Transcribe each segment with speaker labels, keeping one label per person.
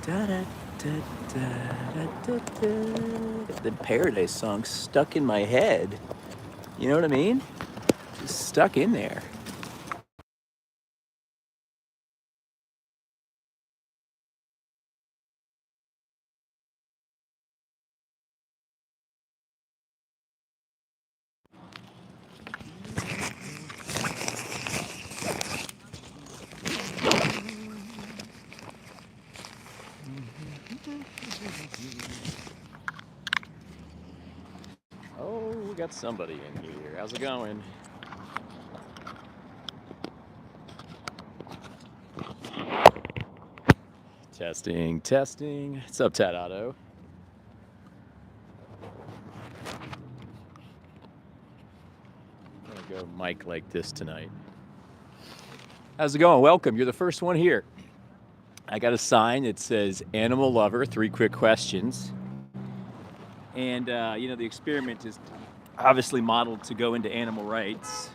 Speaker 1: Da, da, da, da, da, da. The Paradise song stuck in my head. You know what I mean? Just stuck in there. Oh, we got somebody in here. How's it going? Testing, testing. What's up, Tad Otto? I'm gonna go mic like this tonight. How's it going? Welcome. You're the first one here. I got a sign that says "Animal Lover." 3 quick questions. And the experiment is obviously modeled to go into animal rights.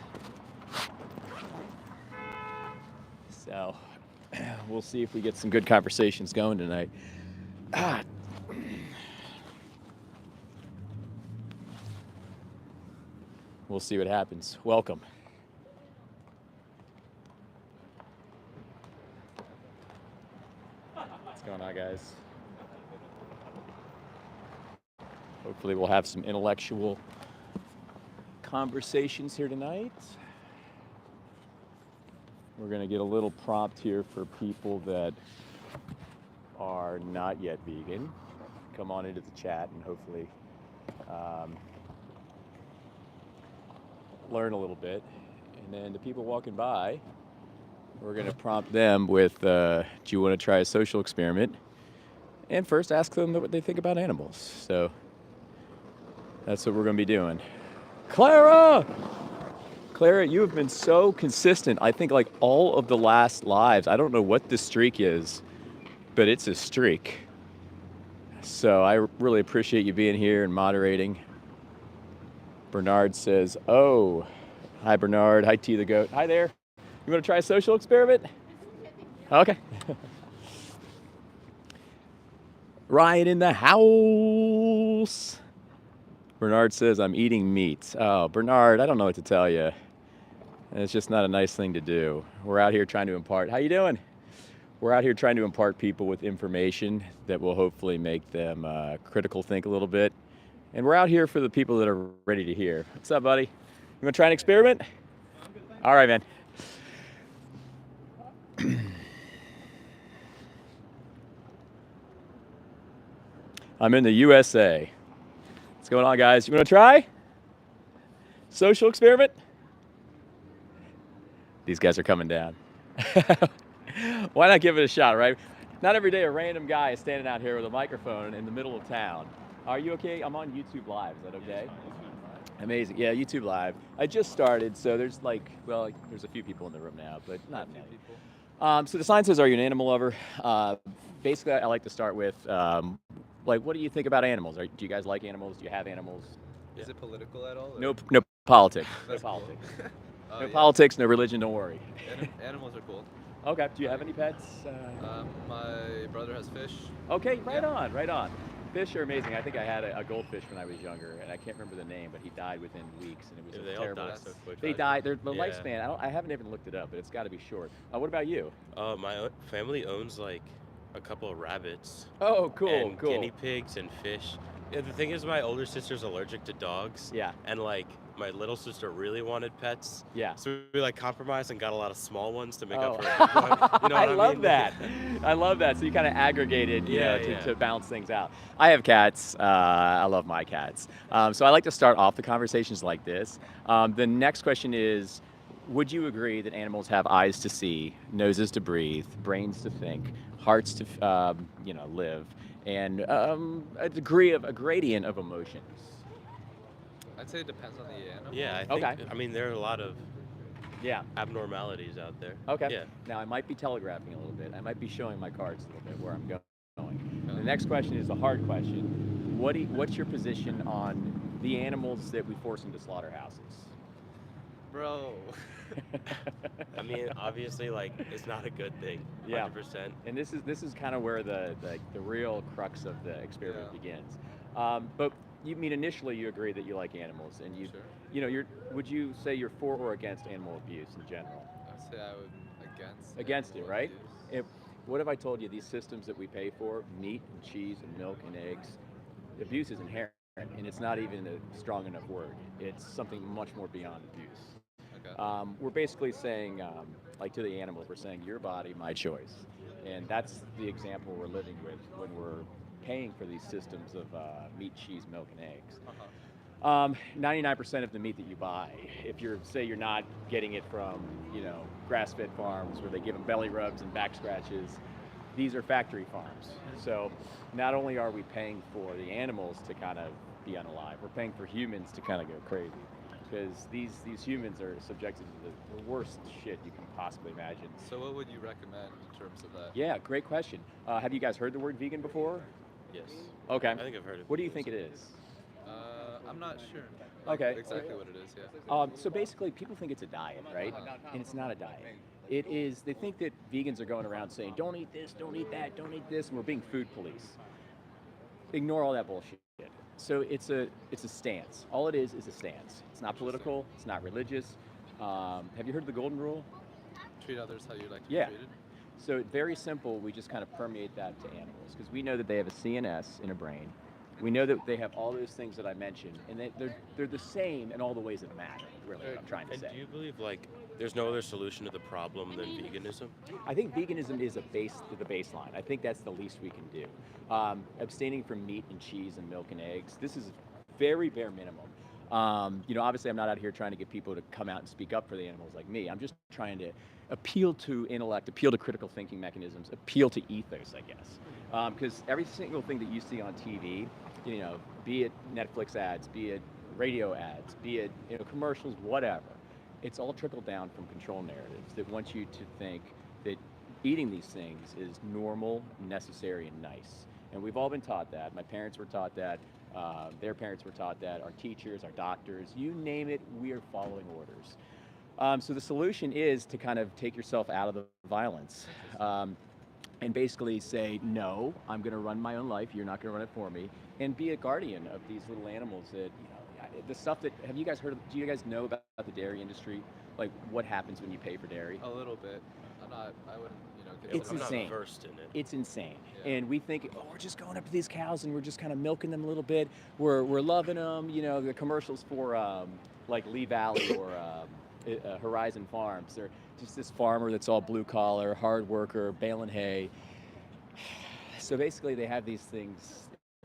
Speaker 1: So we'll see if we get some good conversations going tonight. We'll see what happens. Welcome. What's going on, guys? Hopefully we'll have some intellectual conversations here tonight. We're going to get a little prompt here for people that are not yet vegan. Come on into the chat and hopefully learn a little bit. And then the people walking by, we're going to prompt them with, do you want to try a social experiment? And first ask them what they think about animals. So that's what we're going to be doing. Clara, you have been so consistent. I think like all of the last lives, I don't know what the streak is, but it's a streak. So I really appreciate you being here and moderating. Bernard says, oh, hi Bernard, hi T the goat. Hi there. You want to try a social experiment? Okay. Ryan in the house. Bernard says, I'm eating meat. Oh, Bernard, I don't know what to tell you. It's just not a nice thing to do. We're out here trying to impart. How you doing? We're out here trying to impart people with information that will hopefully make them critical think a little bit. And we're out here for the people that are ready to hear. What's up, buddy? You want to try an experiment? All right, man. I'm in the USA. What's going on, guys? You want to try? Social experiment? These guys are coming down. Why not give it a shot, right? Not every day a random guy is standing out here with a microphone in the middle of town. Are you okay? I'm on YouTube Live. Is that okay? Amazing. Yeah, YouTube Live. I just started, so there's there's a few people in the room now, but not many people. So the sign says, are you an animal lover? Basically, I like to start with, what do you think about animals? Do you guys like animals? Do you have animals?
Speaker 2: Is it political at all?
Speaker 1: No politics. No
Speaker 2: That's cool.
Speaker 1: politics.
Speaker 2: Oh,
Speaker 1: No
Speaker 2: yeah.
Speaker 1: politics, no religion, don't worry.
Speaker 2: Animals are cool.
Speaker 1: Okay, do you have any pets?
Speaker 2: My brother has fish.
Speaker 1: Okay, right
Speaker 2: Yeah.
Speaker 1: on, right on. Fish are amazing. I think I had a goldfish when I was younger, and I can't remember the name, but he died within weeks, and it was
Speaker 3: They
Speaker 1: terrible.
Speaker 3: all die so quick.
Speaker 1: They died. The
Speaker 3: Yeah.
Speaker 1: lifespan. I haven't even looked it up, but it's got to be short. What about you?
Speaker 3: My family owns like a couple of rabbits.
Speaker 1: Oh, cool,
Speaker 3: and
Speaker 1: cool.
Speaker 3: guinea pigs and fish. Yeah, the thing is, my older sister's allergic to dogs.
Speaker 1: Yeah.
Speaker 3: And like my little sister really wanted pets.
Speaker 1: Yeah.
Speaker 3: So we like compromised and got a lot of small ones to make
Speaker 1: Oh.
Speaker 3: up for it. You know
Speaker 1: I
Speaker 3: what
Speaker 1: love
Speaker 3: mean?
Speaker 1: that. I love that. So you kind of aggregated,
Speaker 3: Yeah,
Speaker 1: to balance things out. I have cats. I love my cats. So I like to start off the conversations like this. The next question is, would you agree that animals have eyes to see, noses to breathe, brains to think, hearts to live, and a gradient of emotions?
Speaker 2: I'd say it depends on the animal.
Speaker 3: Yeah, I think.
Speaker 1: Okay.
Speaker 3: I mean, there are a lot of
Speaker 1: Yeah.
Speaker 3: abnormalities out there.
Speaker 1: Okay.
Speaker 3: Yeah.
Speaker 1: Now I might be telegraphing a little bit. I might be showing my cards a little bit where I'm going. The next question is a hard question. What's your position on the animals that we force into slaughterhouses?
Speaker 2: Bro.
Speaker 3: I mean, obviously, like, it's not a good thing.
Speaker 1: Yeah.
Speaker 3: 100%.
Speaker 1: And this is kind of where the real crux of the experiment
Speaker 2: Yeah.
Speaker 1: begins. But you mean initially you agree that you like animals, and
Speaker 2: Sure.
Speaker 1: would you say you're for or against animal abuse in general?
Speaker 2: I'd say I would
Speaker 1: Against it,
Speaker 2: animal
Speaker 1: right?
Speaker 2: abuse.
Speaker 1: If, what have I told you? These systems that we pay for, meat and cheese and milk and eggs, abuse is inherent, and it's not even a strong enough word. It's something much more beyond abuse.
Speaker 2: Okay.
Speaker 1: We're basically saying, like to the animals, we're saying your body, my choice, and that's the example we're living with when we're paying for these systems of meat, cheese, milk, and eggs. 99% of the meat that you buy, if you're not getting it from, grass-fed farms where they give them belly rubs and back scratches, these are factory farms. So not only are we paying for the animals to kind of be unalive, we're paying for humans to kind of go crazy. Because these humans are subjected to the worst shit you can possibly imagine.
Speaker 2: So what would you recommend in terms of that?
Speaker 1: Yeah, great question. Have you guys heard the word vegan before?
Speaker 3: Yes.
Speaker 1: Okay.
Speaker 3: I think I've heard of
Speaker 1: What do you
Speaker 3: vegans.
Speaker 1: think it is?
Speaker 2: I'm not sure.
Speaker 1: Okay.
Speaker 2: Exactly what it is. Yeah.
Speaker 1: So basically, people think it's a diet, right? And it's not a diet. It is. They think that vegans are going around saying, "Don't eat this, don't eat that, don't eat this," and we're being food police. Ignore all that bullshit. So it's a stance. All it is a stance. It's not political. It's not religious. Have you heard of the golden rule?
Speaker 2: Treat others how you like to be
Speaker 1: Yeah.
Speaker 2: treated.
Speaker 1: So very simple. We just kind of permeate that to animals because we know that they have a CNS in a brain. We know that they have all those things that I mentioned, and they're the same in all the ways that matter. Really, what I'm trying to
Speaker 3: And
Speaker 1: say.
Speaker 3: do you believe, like, there's no other solution to the problem than veganism?
Speaker 1: I think veganism is the baseline. I think that's the least we can do. Abstaining from meat and cheese and milk and eggs. This is very bare minimum. Obviously, I'm not out here trying to get people to come out and speak up for the animals like me. I'm just trying to appeal to intellect, appeal to critical thinking mechanisms, appeal to ethos, I guess. Because every single thing that you see on TV, be it Netflix ads, be it radio ads, be it commercials, whatever, it's all trickled down from control narratives that want you to think that eating these things is normal, necessary, and nice. And we've all been taught that. My parents were taught that. Their parents were taught that. Our teachers, our doctors, you name it, we are following orders. So the solution is to kind of take yourself out of the violence. And basically say, no, I'm going to run my own life. You're not going to run it for me. And be a guardian of these little animals that, the stuff that, have you guys heard, do you guys know about the dairy industry? Like what happens when you pay for dairy?
Speaker 2: A little bit. I wouldn't,
Speaker 1: It's
Speaker 3: I'm
Speaker 1: insane.
Speaker 3: not versed in it.
Speaker 1: It's insane.
Speaker 2: Yeah.
Speaker 1: And we think, we're just going up to these cows and we're just kind of milking them a little bit. We're loving them. The commercials for like Lee Valley or Horizon Farms. They're just this farmer that's all blue collar, hard worker, baling hay. So basically they have these things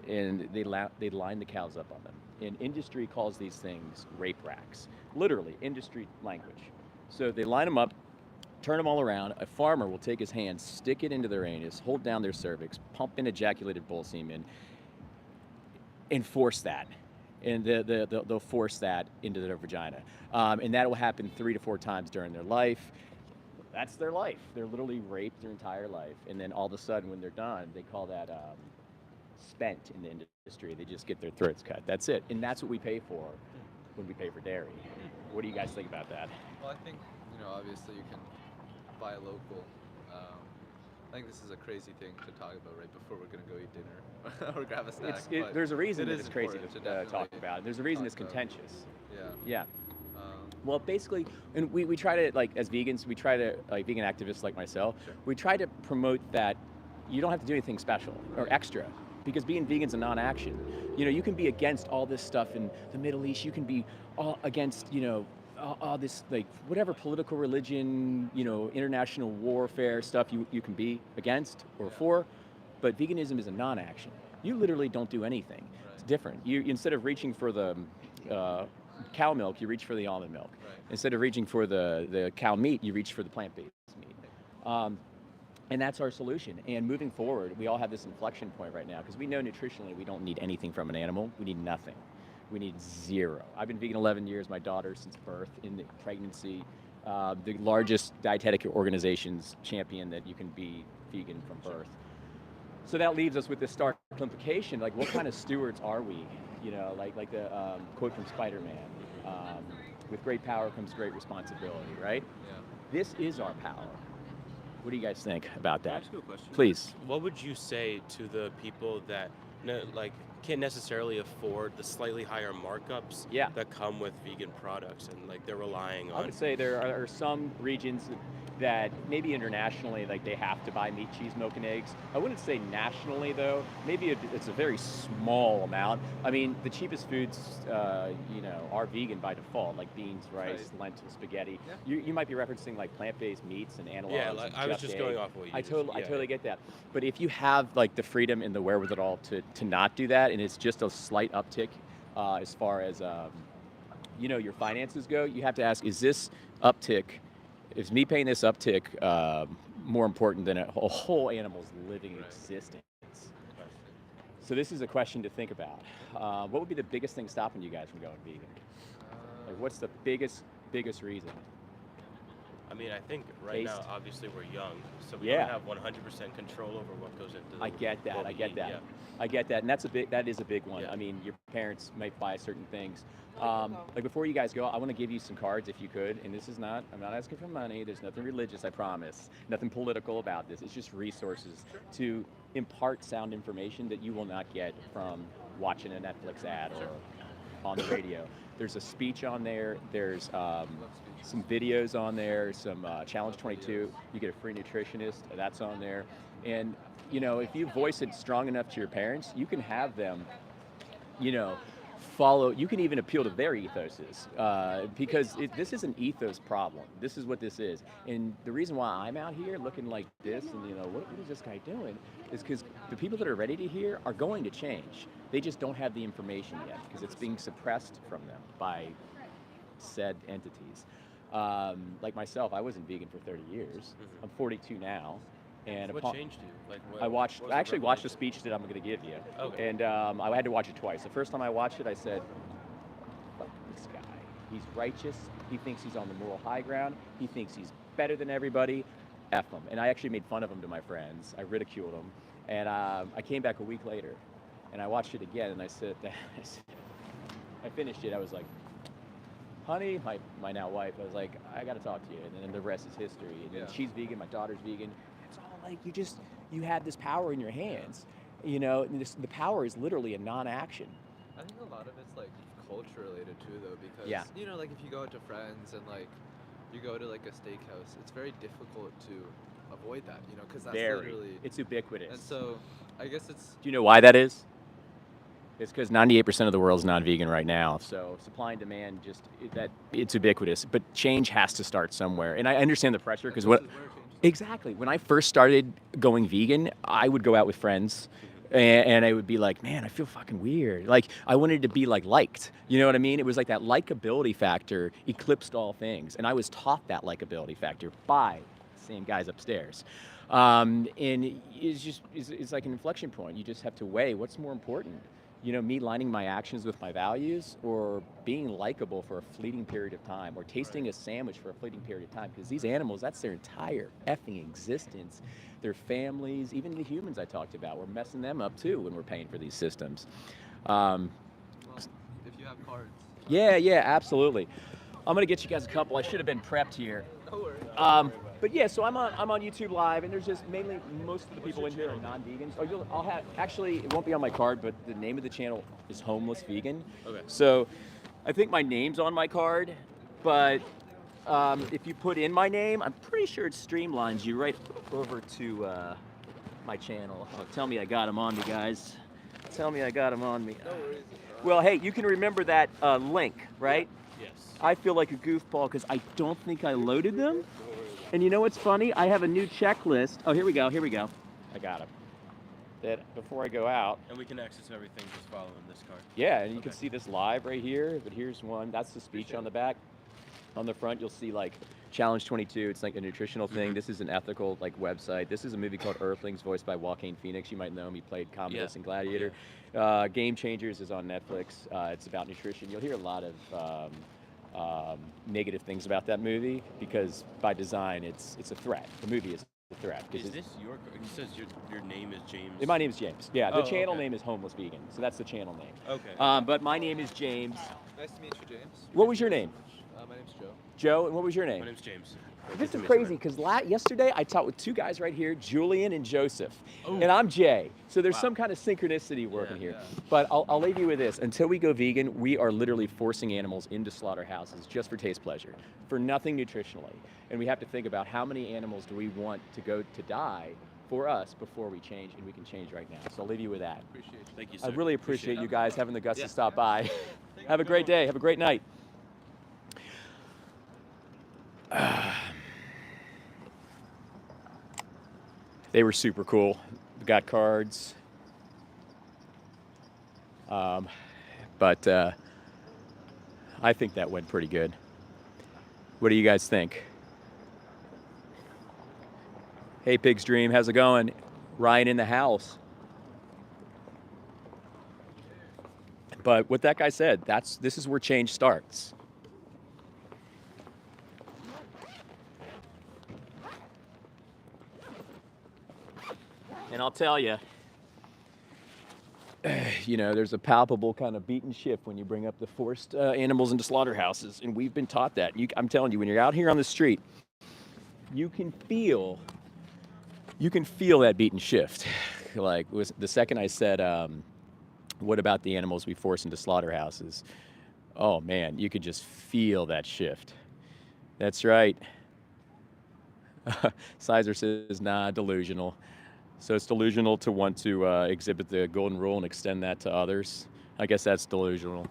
Speaker 1: and they line the cows up on them. And industry calls these things rape racks. Literally, industry language. So they line them up, turn them all around. A farmer will take his hand, stick it into their anus, hold down their cervix, pump in ejaculated bull semen, and force that. And they'll force that into their vagina. And that will happen 3 to 4 times during their life. That's their life. They're literally raped their entire life. And then all of a sudden, when they're done, they call that spent in the industry. They just get their throats cut. That's it. And that's what we pay for when we pay for dairy. What do you guys think about that?
Speaker 2: Well, I think, obviously you can buy local. I think this is a crazy thing to talk about right before we're going to go eat dinner or grab a snack. but
Speaker 1: There's a reason
Speaker 2: it
Speaker 1: that
Speaker 2: is
Speaker 1: it's crazy
Speaker 2: important
Speaker 1: to talk
Speaker 2: definitely
Speaker 1: about. There's a reason
Speaker 2: talk
Speaker 1: it's
Speaker 2: about.
Speaker 1: contentious.
Speaker 2: Yeah.
Speaker 1: Yeah.
Speaker 2: Um,
Speaker 1: Well, basically, and we try to, like, as vegans, we try to, like, vegan activists like myself,
Speaker 2: Sure.
Speaker 1: we try to promote that you don't have to do anything special or extra, because being vegan's a non-action. You can be against all this stuff in the Middle East. You can be all against, all this, like, whatever political, religion, international warfare stuff you can be against or for, but veganism is a non-action. You literally don't do anything. It's different. You, instead of reaching for the cow milk, you reach for the almond milk.
Speaker 2: Right.
Speaker 1: Instead of reaching for the cow meat, you reach for the plant-based meat. And that's our solution. And moving forward, we all have this inflection point right now because we know nutritionally we don't need anything from an animal. We need nothing. We need zero. I've been vegan 11 years, my daughter since birth, in the pregnancy. The largest dietetic organization's champion that you can be vegan from birth. So that leaves us with this stark implication, like what kind of stewards are we? Like the quote from Spider-Man. with great power comes great responsibility, right?
Speaker 2: Yeah.
Speaker 1: This is our power. What do you guys think about that?
Speaker 3: That's a good question.
Speaker 1: Please.
Speaker 3: What would you say to the people that can't necessarily afford the slightly higher markups
Speaker 1: Yeah.
Speaker 3: that come with vegan products, and like they're relying
Speaker 1: I
Speaker 3: on?
Speaker 1: would say there are some regions that maybe internationally, like they have to buy meat, cheese, milk, and eggs. I wouldn't say nationally though. Maybe it's a very small amount. I mean, the cheapest foods, are vegan by default, like beans, rice,
Speaker 2: Right.
Speaker 1: lentils, spaghetti.
Speaker 2: Yeah.
Speaker 1: You might be referencing like plant-based meats and analogs.
Speaker 3: Yeah, like
Speaker 1: and
Speaker 3: I was
Speaker 1: just
Speaker 3: just
Speaker 1: egg.
Speaker 3: going off what you
Speaker 1: I
Speaker 3: just-
Speaker 1: totally get that. But if you have like the freedom and the wherewithal to not do that, and it's just a slight uptick as far as your finances go, you have to ask: is this uptick? Is me paying this uptick more important than a whole animal's living
Speaker 2: Right.
Speaker 1: existence?
Speaker 2: Interesting.
Speaker 1: So this is a question to think about. What would be the biggest thing stopping you guys from going vegan? Like, what's the biggest reason?
Speaker 3: I mean, I think right
Speaker 1: Taste?
Speaker 3: now, obviously, we're young, so we
Speaker 1: Yeah.
Speaker 3: don't have 100% control over what goes into.
Speaker 1: I get that.
Speaker 3: what
Speaker 1: I
Speaker 3: we
Speaker 1: get
Speaker 3: eat,
Speaker 1: that.
Speaker 3: Yeah.
Speaker 1: I get that, and that is a big one.
Speaker 3: Yeah.
Speaker 1: I mean, your parents might buy certain things. Like before you guys go, I want to give you some cards if you could. And I'm not asking for money. There's nothing religious, I promise. Nothing political about this. It's just resources to impart sound information that you will not get from watching a Netflix ad or on the radio. There's a speech on there. There's
Speaker 2: Love speeches.
Speaker 1: some videos on there, some Challenge 22. You get a free nutritionist, that's on there. And, if you voice it strong enough to your parents, you can have them, follow, you can even appeal to their ethoses because this is an ethos problem. This is what this is. And the reason why I'm out here looking like this and, what is this guy doing is because the people that are ready to hear are going to change. They just don't have the information yet because it's being suppressed from them by said entities. Like myself, I wasn't vegan for 30 years.
Speaker 3: Mhm.
Speaker 1: I'm 42 now. And
Speaker 3: What changed you? Like,
Speaker 1: I
Speaker 3: what was the
Speaker 1: actually watched a
Speaker 3: revelation?
Speaker 1: speech that I'm going to give you.
Speaker 3: Okay.
Speaker 1: And I had to watch it twice. The first time I watched it, I said, fuck this guy. He's righteous. He thinks he's on the moral high ground. He thinks he's better than everybody. F him. And I actually made fun of him to my friends. I ridiculed him. And I came back a week later, and I watched it again, and I finished it. I was like, honey, my now wife, I was like, I got to talk to you. And then the rest is history. And then
Speaker 2: Yeah.
Speaker 1: she's vegan, my daughter's vegan. It's all like you have this power in your hands. And the power is literally a non-action.
Speaker 2: I think a lot of it's like culture related too, though, because
Speaker 1: Yeah.
Speaker 2: like if you go out to friends and like you go to like a steakhouse, it's very difficult to avoid that, because that's literally.
Speaker 1: It's ubiquitous.
Speaker 2: And so, I guess it's.
Speaker 1: Do you know why that is? It's because 98% of the world is non-vegan right now. So supply and demand, it's ubiquitous. But change has to start somewhere. And I understand the pressure because
Speaker 2: This is where it changes.
Speaker 1: Exactly. When I first started going vegan, I would go out with friends and I would be like, man, I feel fucking weird. Like, I wanted to be liked. You know what I mean? It was like that likability factor eclipsed all things. And I was taught that likability factor by the same guys upstairs. And it's like an inflection point. You just have to weigh what's more important. Me lining my actions with my values or being likable for a fleeting period of time or tasting a sandwich for a fleeting period of time. Because these animals, that's their entire effing existence. Their families, even the humans I talked about, we're messing them up too when we're paying for these systems.
Speaker 2: Well, if you have cards.
Speaker 1: Yeah, absolutely. I'm gonna get you guys a couple. I should have been prepped here.
Speaker 2: No worries.
Speaker 1: But yeah, so I'm on YouTube Live, and there's just mainly most of the people in here are non-vegans. I'll have actually, it won't be on my card, but the name of the channel is Homeless Vegan.
Speaker 3: Okay.
Speaker 1: So I think my name's on my card, but if you put in my name, I'm pretty sure it streamlines you right over to my channel. Oh, tell me I got them on me, guys. Tell me I got them on me.
Speaker 2: No worries.
Speaker 1: Well, hey, you can remember that link, right?
Speaker 3: Yes.
Speaker 1: I feel like a goofball because I don't think I loaded them. And you know what's funny? I have a new checklist. Oh, here we go. I got them. That before I go out.
Speaker 3: And we can access everything just following this card.
Speaker 1: Yeah, and you can
Speaker 3: Okay.
Speaker 1: see this live right here. But here's one. That's the speech on the back. On the front, you'll see like Challenge 22. It's like a nutritional thing. This is an ethical website. This is a movie called Earthlings, voiced by Joaquin Phoenix. You might know him. He played Commodus in Gladiator. Game Changers is on Netflix. It's about nutrition. You'll hear a lot of negative things about that movie because by design it's a threat. The movie is a threat.
Speaker 3: Is this your? It says your name is James.
Speaker 1: My name is James. Yeah, the
Speaker 3: Oh,
Speaker 1: channel
Speaker 3: okay.
Speaker 1: name is Homeless Vegan, so that's the channel name.
Speaker 3: Okay.
Speaker 1: But my name is James.
Speaker 2: Nice to meet you, James.
Speaker 1: What was your name?
Speaker 2: My name's Joe.
Speaker 1: Joe, and what was your name?
Speaker 3: My name's James.
Speaker 1: This is crazy because yesterday I talked with two guys right here, Julian and Joseph, and I'm Jay. So there's some kind of synchronicity working here.
Speaker 2: Yeah.
Speaker 1: But I'll leave you with this. Until we go vegan, we are literally forcing animals into slaughterhouses just for taste pleasure, for nothing nutritionally. And we have to think about how many animals do we want to go to die for us before we change, and we can change right now. So I'll leave you with that.
Speaker 2: Appreciate you.
Speaker 3: Thank you, sir.
Speaker 1: I really appreciate you
Speaker 2: it.
Speaker 1: guys having the guts
Speaker 3: Yeah.
Speaker 1: to stop by. Have a great day. Have a great night. They were super cool. We got cards. But I think that went pretty good. What do you guys think? Hey, Pig's Dream, how's it going? Ryan in the house. But what that guy said, this is where change starts. And I'll tell you, there's a palpable kind of beaten shift when you bring up the forced animals into slaughterhouses, and we've been taught that. I'm telling you, when you're out here on the street, you can feel that beaten shift. Like the second I said, what about the animals we force into slaughterhouses? Oh man, you could just feel that shift. That's right. Sizer says, nah, delusional. So it's delusional to want to exhibit the golden rule and extend that to others. I guess that's delusional.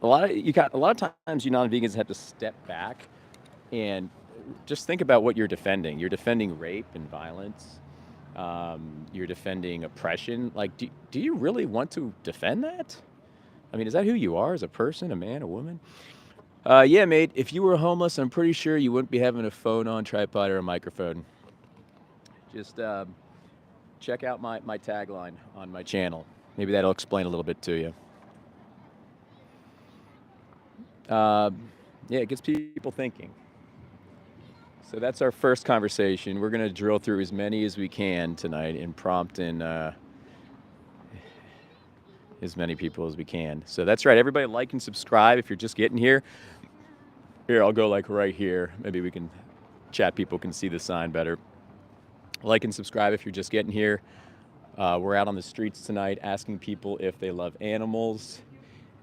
Speaker 1: A lot of times you non-vegans have to step back and just think about what you're defending. You're defending rape and violence. You're defending oppression. Like, do you really want to defend that? I mean, is that who you are as a person, a man, a woman? Yeah, mate, if you were homeless, I'm pretty sure you wouldn't be having a phone on tripod or a microphone. Just check out my tagline on my channel. Maybe that'll explain a little bit to you. Yeah, it gets people thinking. So that's our first conversation. We're going to drill through as many as we can tonight and prompt in as many people as we can. So that's right. Everybody like and subscribe if you're just getting here. Here, I'll go like right here. Maybe we can chat. People can see the sign better. Like and subscribe if you're just getting here. We're out on the streets tonight asking people if they love animals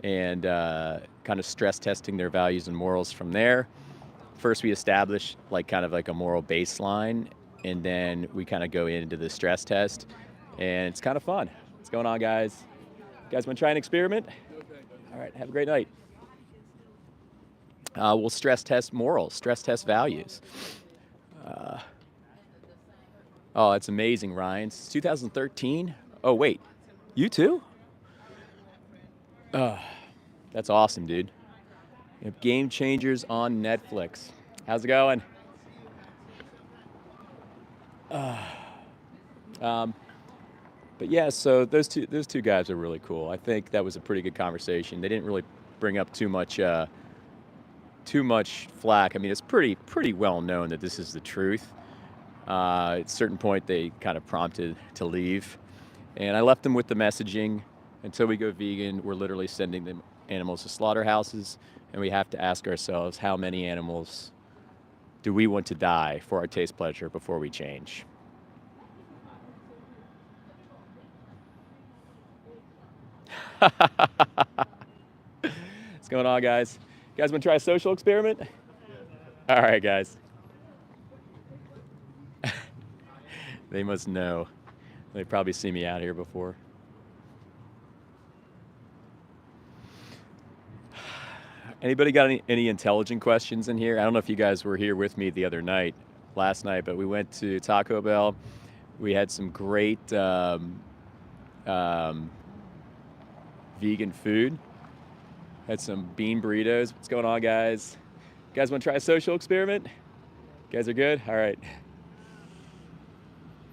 Speaker 1: and kind of stress testing their values and morals from there. First, we establish kind of a moral baseline, and then we kind of go into the stress test, and it's kind of fun. What's going on, guys? You guys want to try an experiment? All right, have a great night. We'll stress test morals, stress test values. Oh, that's amazing, Ryan. It's 2013? Oh, wait. You too? That's awesome, dude. Game Changers on Netflix. How's it going? But yeah, so those two guys are really cool. I think that was a pretty good conversation. They didn't really bring up too much flack. I mean, it's pretty well known that this is the truth. At a certain point, they kind of prompted to leave, and I left them with the messaging. Until we go vegan, we're literally sending them animals to slaughterhouses, and we have to ask ourselves, how many animals do we want to die for our taste pleasure before we change? What's going on, guys? You guys want to try a social experiment? All right, guys. They must know. They've probably seen me out here before. Anybody got any intelligent questions in here? I don't know if you guys were here with me last night, but we went to Taco Bell. We had some great vegan food. Had some bean burritos. What's going on, guys? You guys want to try a social experiment? You guys are good? All right.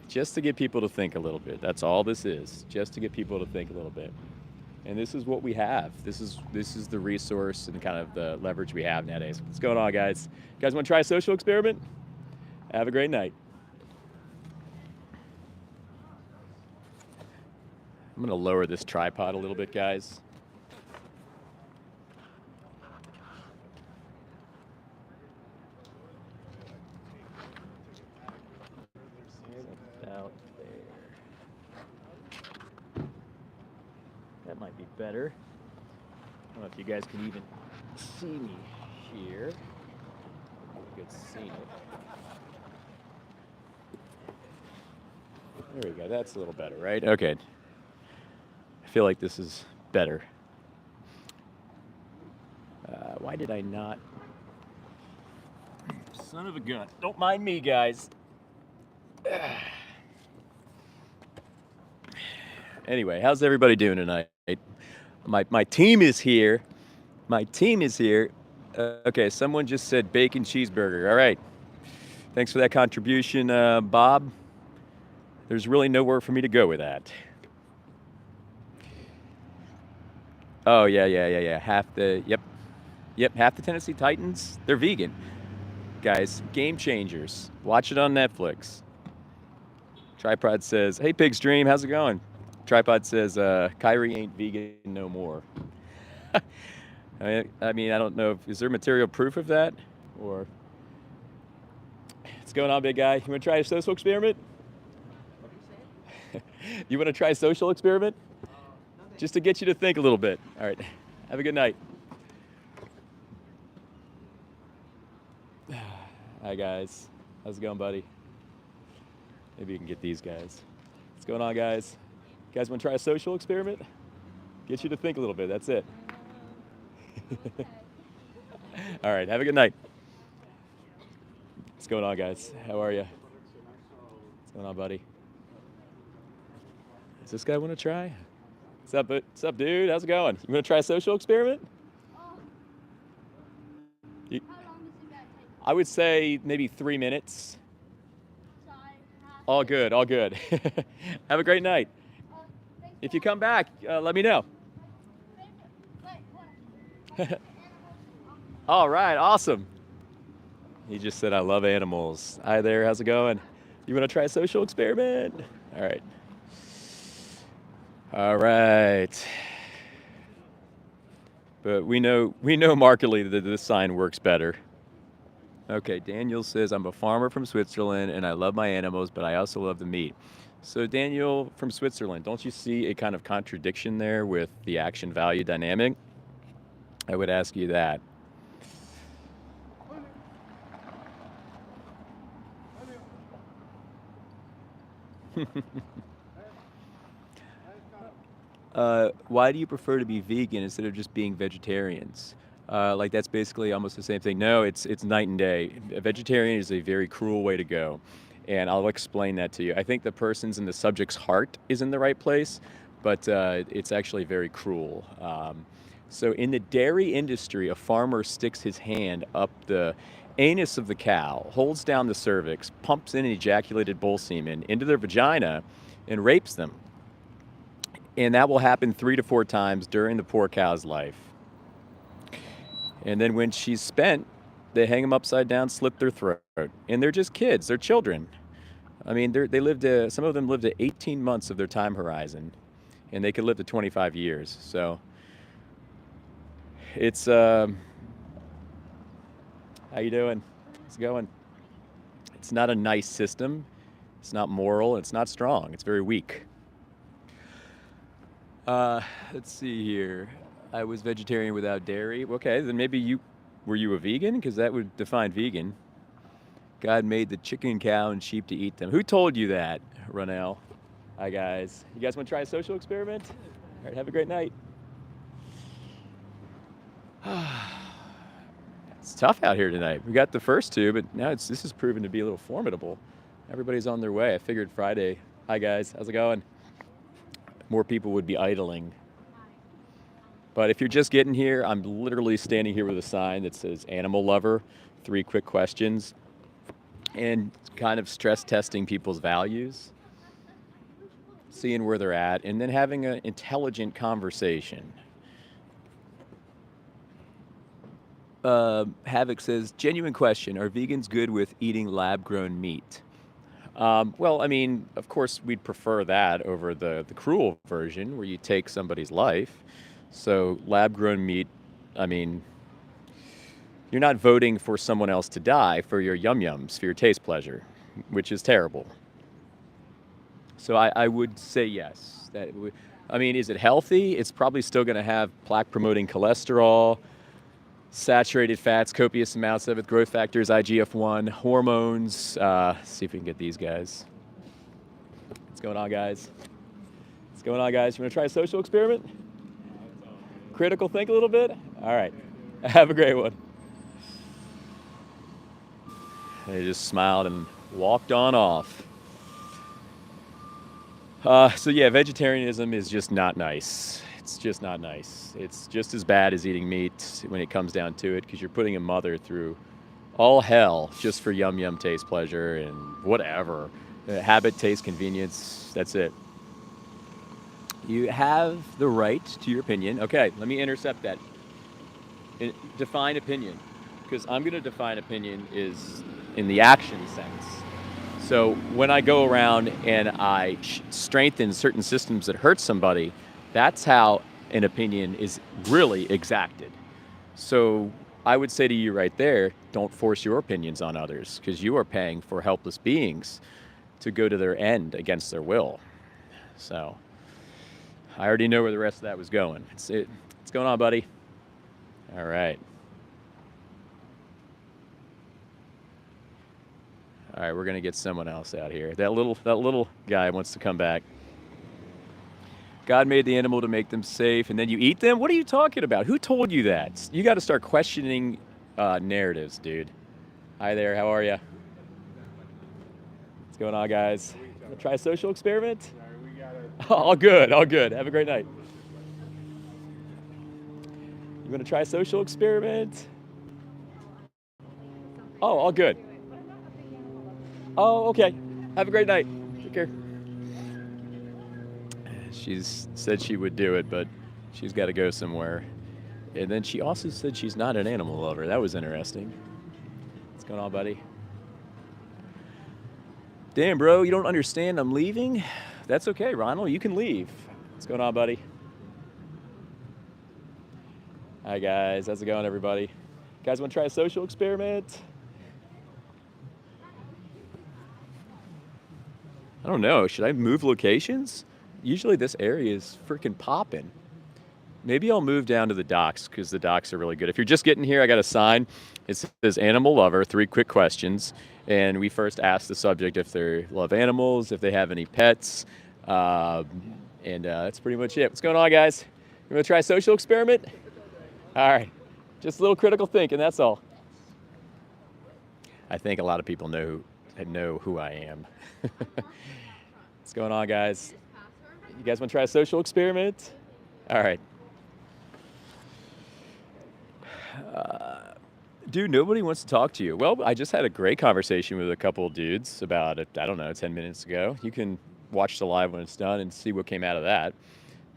Speaker 1: Just to get people to think a little bit. That's all this is. Just to get people to think a little bit. And this is what we have. This is the resource and kind of the leverage we have nowadays. What's going on, guys? You guys want to try a social experiment? Have a great night. I'm going to lower this tripod a little bit, guys. That might be better. I don't know if you guys can even see me here. Good scene. There we go. That's a little better, right? Okay. I feel like this is better. Why did I not? Son of a gun. Don't mind me, guys. Anyway, how's everybody doing tonight? My team is here. My team is here. Okay, someone just said bacon cheeseburger. All right. Thanks for that contribution, Bob. There's really nowhere for me to go with that. Oh, yeah. Half the Tennessee Titans, they're vegan. Guys, game changers. Watch it on Netflix. Tripod says, hey, Pig's Dream, how's it going? Tripod says, Kyrie ain't vegan no more. I mean, I don't know. Is there material proof of that? Or what's going on, big guy? You want to try a social experiment? You want to try a social experiment? Just to get you to think a little bit. All right. Have a good night. Hi, guys. How's it going, buddy? Maybe you can get these guys. What's going on, guys? You guys want to try a social experiment? Get you to think a little bit. That's it. All right. Have a good night. What's going on, guys? How are you? What's going on, buddy? Does this guy want to try? What's up, dude? How's it going? You want to try a social experiment? You,
Speaker 4: How long does it take?
Speaker 1: I would say maybe 3 minutes.
Speaker 4: So I have
Speaker 1: All
Speaker 4: to-
Speaker 1: good, all good. Have a great night.
Speaker 4: thanks
Speaker 1: If
Speaker 4: for
Speaker 1: you come back, let me know.
Speaker 4: Wait, what?
Speaker 1: All right, awesome. He just said, I love animals. Hi there, how's it going? You want to try a social experiment? All right. All right. But we know markedly that this sign works better. Okay, Daniel says, I'm a farmer from Switzerland and I love my animals, but I also love the meat. So Daniel from Switzerland, don't you see a kind of contradiction there with the action value dynamic? I would ask you that. Why do you prefer to be vegan instead of just being vegetarians? Like that's basically almost the same thing. No, it's night and day. A vegetarian is a very cruel way to go, and I'll explain that to you. I think the person's and the subject's heart is in the right place, but it's actually very cruel. So in the dairy industry, a farmer sticks his hand up the anus of the cow, holds down the cervix, pumps in ejaculated bull semen into their vagina, and rapes them. And that will happen 3 to 4 times during the poor cow's life. And then when she's spent, they hang them upside down, slit their throat. And they're just kids, they're children. I mean, some of them lived to 18 months of their time horizon, and they could live to 25 years. So it's, how you doing? How's it going? It's not a nice system. It's not moral. It's not strong. It's very weak. Let's see here. I was vegetarian without dairy. Okay, then maybe were you a vegan? Because that would define vegan. God made the chicken, cow, and sheep to eat them. Who told you that, Ronell? Hi, guys. You guys want to try a social experiment? All right, have a great night. It's tough out here tonight. We got the first two, but now this is proven to be a little formidable. Everybody's on their way. I figured Friday. Hi, guys. How's it going? More people would be idling. But if you're just getting here, I'm literally standing here with a sign that says animal lover, 3 quick questions, and kind of stress testing people's values, seeing where they're at, and then having an intelligent conversation. Havoc says, genuine question, are vegans good with eating lab-grown meat? Well, I mean, of course, we'd prefer that over the cruel version where you take somebody's life. So lab-grown meat, I mean, you're not voting for someone else to die for your yum-yums, for your taste pleasure, which is terrible. So I would say yes. I mean, is it healthy? It's probably still going to have plaque-promoting cholesterol, saturated fats, copious amounts of it, growth factors, IGF-1, hormones. See if we can get these guys. What's going on, guys? What's going on, guys? You want to try a social experiment? Critical think a little bit? All right. Have a great one. They just smiled and walked on off. So yeah, vegetarianism is just not nice. It's just not nice. It's just as bad as eating meat when it comes down to it, because you're putting a mother through all hell just for yum yum taste, pleasure, and whatever. Habit, taste, convenience, that's it. You have the right to your opinion. Okay, let me intercept that. Define opinion, because I'm going to define opinion is in the action sense. So when I go around and I strengthen certain systems that hurt somebody, that's how an opinion is really exacted. So I would say to you right there, don't force your opinions on others, because you are paying for helpless beings to go to their end against their will. So I already know where the rest of that was going. What's going on, buddy? All right. All right, we're gonna get someone else out here. That little guy wants to come back. God made the animal to make them safe, and then you eat them? What are you talking about? Who told you that? You got to start questioning narratives, dude. Hi there, how are you? What's going on, guys? Wanna try a social experiment? All good, all good. Have a great night. You want to try a social experiment? Oh, all good. Oh, okay. Have a great night. Take care. She's said she would do it, but she's got to go somewhere. And then she also said she's not an animal lover. That was interesting. What's going on, buddy? Damn, bro, you don't understand I'm leaving? That's okay, Ronald. You can leave. What's going on, buddy? Hi, guys. How's it going, everybody? Guys, want to try a social experiment? I don't know. Should I move locations? Usually this area is freaking popping. Maybe I'll move down to the docks, because the docks are really good. If you're just getting here, I got a sign. It says animal lover, 3 quick questions. And we first ask the subject if they love animals, if they have any pets. And that's pretty much it. What's going on, guys? You want to try a social experiment? All right. Just a little critical thinking, that's all. I think a lot of people know who I am. What's going on, guys? You guys want to try a social experiment? All right. Dude, nobody wants to talk to you. Well, I just had a great conversation with a couple of dudes about, 10 minutes ago. You can watch the live when it's done and see what came out of that.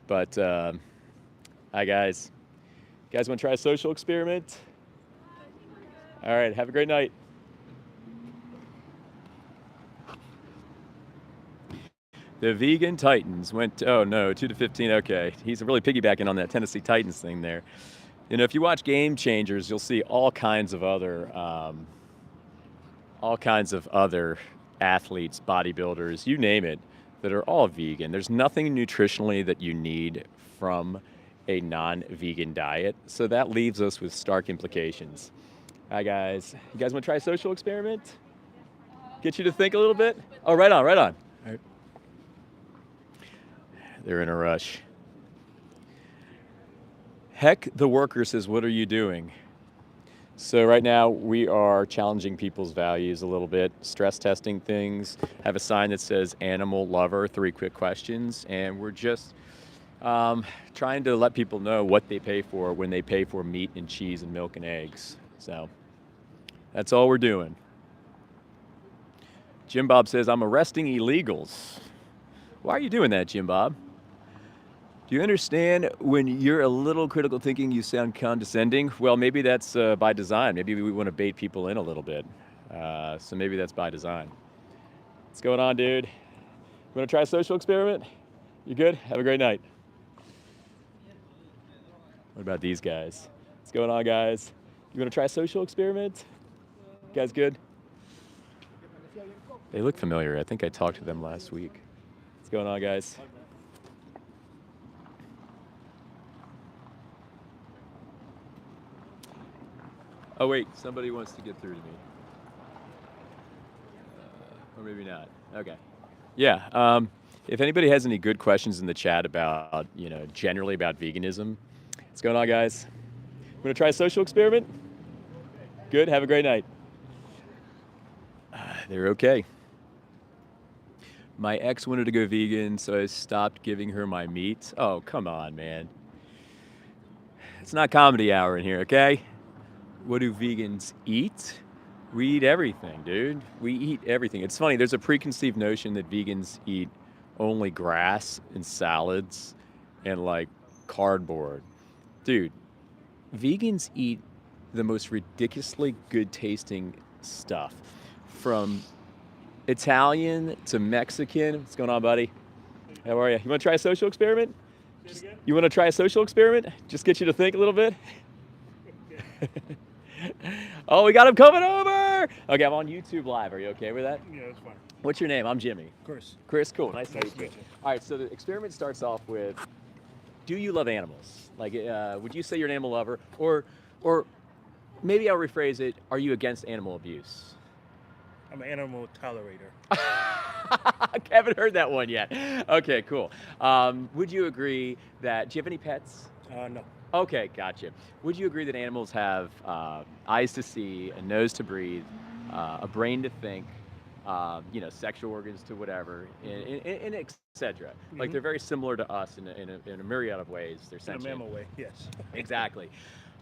Speaker 1: But, hi, guys. You guys want to try a social experiment? All right, have a great night. The Vegan Titans went, oh no, 2-15, okay. He's really piggybacking on that Tennessee Titans thing there. You know, if you watch Game Changers, you'll see all kinds of other athletes, bodybuilders, you name it, that are all vegan. There's nothing nutritionally that you need from a non-vegan diet. So that leaves us with stark implications. Hi, guys. You guys want to try a social experiment? Get you to think a little bit? Oh, right on, right on. All right. They're in a rush. Heck, the worker says, what are you doing? So right now we are challenging people's values a little bit, stress testing things, have a sign that says animal lover, 3 quick questions, and we're just trying to let people know what they pay for when they pay for meat and cheese and milk and eggs. So that's all we're doing. Jim Bob says, I'm arresting illegals. Why are you doing that, Jim Bob? Do you understand when you're a little critical thinking, you sound condescending? Well, maybe that's by design. Maybe we want to bait people in a little bit. So maybe that's by design. What's going on, dude? You want to try a social experiment? You good? Have a great night. What about these guys? What's going on, guys? You want to try a social experiment? You guys good? They look familiar. I think I talked to them last week. What's going on, guys? Oh wait, somebody wants to get through to me. Or maybe not. Okay. Yeah. If anybody has any good questions in the chat about, generally about veganism, what's going on, guys? We're gonna try a social experiment. Good. Have a great night. They're okay. My ex wanted to go vegan, so I stopped giving her my meat. Oh, come on, man. It's not comedy hour in here, okay? What do vegans eat? We eat everything, dude. We eat everything. It's funny, there's a preconceived notion that vegans eat only grass and salads and like cardboard. Dude, vegans eat the most ridiculously good tasting stuff. From Italian to Mexican. What's going on, buddy? How are you? You want to try a social experiment? You want to try a social experiment? Just get you to think a little bit? Oh, we got him coming over! Okay, I'm on YouTube Live. Are you okay with that?
Speaker 5: Yeah, that's fine.
Speaker 1: What's your name? I'm Jimmy.
Speaker 5: Chris.
Speaker 1: Chris, cool. Nice to
Speaker 5: Nice
Speaker 1: meet
Speaker 5: to
Speaker 1: you.
Speaker 5: meet you.
Speaker 1: All right, so the experiment starts off with, do you love animals? Like, would you say you're an animal lover? Or maybe I'll rephrase it, are you against animal abuse?
Speaker 5: I'm an animal tolerator.
Speaker 1: I haven't heard that one yet. Okay, cool. Would you agree that, do you have any pets?
Speaker 5: No.
Speaker 1: Okay, gotcha. Would you agree that animals have eyes to see, a nose to breathe, a brain to think, sexual organs to whatever, and et cetera? Like
Speaker 5: Mhm.
Speaker 1: they're very similar to us in a myriad of ways. They're
Speaker 5: In a
Speaker 1: sentient.
Speaker 5: mammal way, yes.
Speaker 1: Exactly.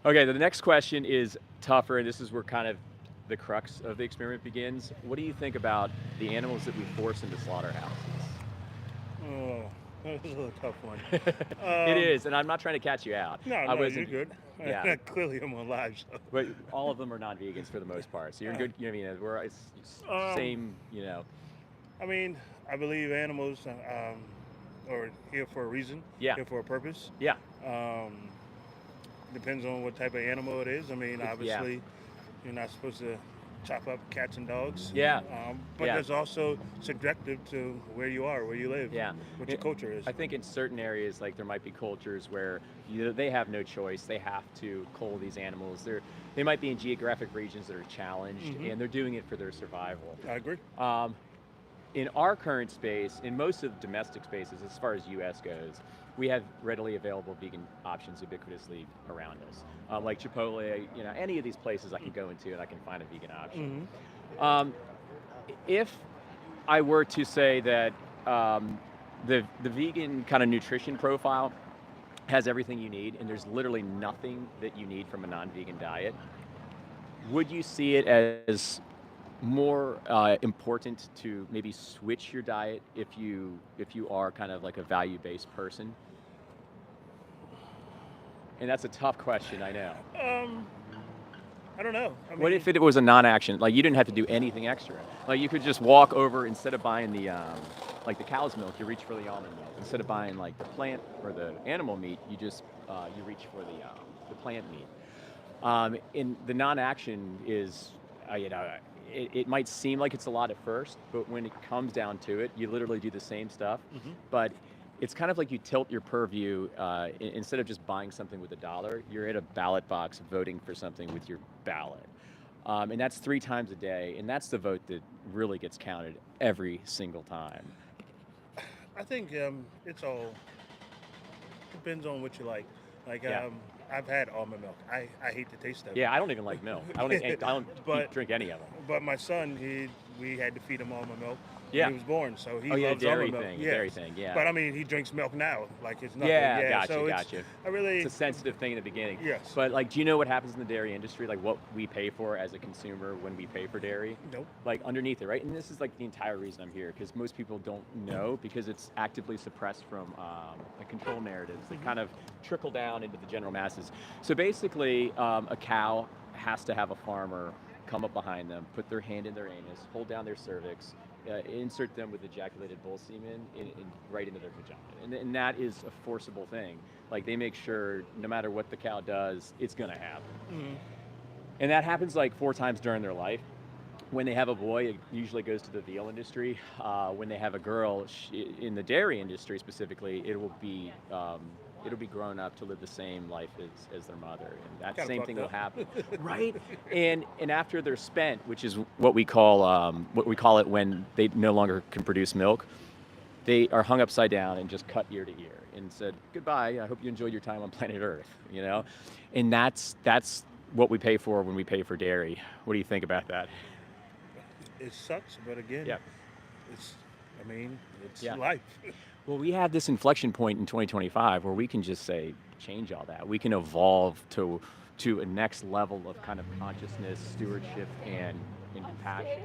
Speaker 1: Okay, the next question is tougher, and this is where kind of the crux of the experiment begins. What do you think about the animals that we force into slaughterhouses?
Speaker 5: Oh, that was a little tough one.
Speaker 1: It is, and I'm not trying to catch you out.
Speaker 5: No,
Speaker 1: I
Speaker 5: no, you're
Speaker 1: wasn't-
Speaker 5: good.
Speaker 1: Yeah.
Speaker 5: Clearly, I'm alive, so.
Speaker 1: But all of them are non-vegans for the most part, so you're in good. You know what I mean? It's same.
Speaker 5: I mean, I believe animals are here for a reason.
Speaker 1: Yeah.
Speaker 5: Here for a purpose.
Speaker 1: Yeah.
Speaker 5: Depends on what type of animal it is. I mean, obviously, you're not supposed to chop up cats and dogs.
Speaker 1: Yeah.
Speaker 5: But
Speaker 1: Yeah.
Speaker 5: there's also subjective to where you are, where you live.
Speaker 1: Yeah.
Speaker 5: What your culture is.
Speaker 1: I think in certain areas, like there might be cultures where they have no choice. They have to cull these animals. They might be in geographic regions that are challenged, and they're doing it for their survival.
Speaker 5: I agree.
Speaker 1: In our current space, in most of the domestic spaces, as far as U.S. goes, we have readily available vegan options ubiquitously around us. Like Chipotle, any of these places I can go into and I can find a vegan option. If I were to say that the vegan kind of nutrition profile has everything you need and there's literally nothing that you need from a non-vegan diet, would you see it as more important to maybe switch your diet if you are kind of like a value-based person? And that's a tough question, I know.
Speaker 5: I don't know. I mean,
Speaker 1: What if it was a non-action? Like you didn't have to do anything extra. Like you could just walk over instead of buying the cow's milk, you reach for the almond milk. Instead of buying like the plant or the animal meat, you just you reach for the plant meat. And the non-action is, it might seem like it's a lot at first, but when it comes down to it, you literally do the same stuff. But it's kind of like you tilt your purview. Instead of just buying something with $1, you're at a ballot box voting for something with your ballot. And that's 3 times a day, and that's the vote that really gets counted every single time.
Speaker 5: I think it's all depends on what you like. Like
Speaker 1: Yeah.
Speaker 5: I've had almond milk. I hate the taste of it.
Speaker 1: Yeah, I don't even like milk. I don't drink any of them.
Speaker 5: But my son, we had to feed him almond milk
Speaker 1: Yeah.
Speaker 5: when he was born, so he
Speaker 1: Oh, yeah,
Speaker 5: loves
Speaker 1: dairy
Speaker 5: almond milk.
Speaker 1: thing,
Speaker 5: Yes.
Speaker 1: dairy thing, yeah.
Speaker 5: But I mean, he drinks milk now, like it's nothing.
Speaker 1: Yeah, gotcha,
Speaker 5: so
Speaker 1: gotcha.
Speaker 5: I really,
Speaker 1: It's a sensitive thing in the beginning.
Speaker 5: Yes.
Speaker 1: But like, do you know what happens in the dairy industry? Like what we pay for as a consumer when we pay for dairy?
Speaker 5: nope.
Speaker 1: Like underneath it, right? And this is like the entire reason I'm here, because most people don't know, because it's actively suppressed from the control narratives that kind of trickle down into the general masses. So basically, a cow has to have a farmer come up behind them, put their hand in their anus, hold down their cervix, insert them with ejaculated bull semen right into their vagina. And that is a forcible thing. Like they make sure no matter what the cow does, it's gonna happen. And that happens like 4 times during their life. When they have a boy, it usually goes to the veal industry. When they have a girl, in the dairy industry specifically, it will be it'll be grown up to live the same life as their mother, and that
Speaker 5: Kinda
Speaker 1: same
Speaker 5: fucked
Speaker 1: thing will
Speaker 5: up.
Speaker 1: happen, right? And after they're spent, which is what we call it when they no longer can produce milk, they are hung upside down and just cut ear to ear and said goodbye. I hope you enjoyed your time on planet Earth. You know, and that's what we pay for when we pay for dairy. What do you think about that?
Speaker 5: It sucks, but again,
Speaker 1: Yeah.
Speaker 5: it's. I mean, it's
Speaker 1: Yeah.
Speaker 5: life.
Speaker 1: Well, we have this inflection point in 2025 where we can just say change all that. We can evolve to a next level of kind of consciousness, stewardship, and compassion.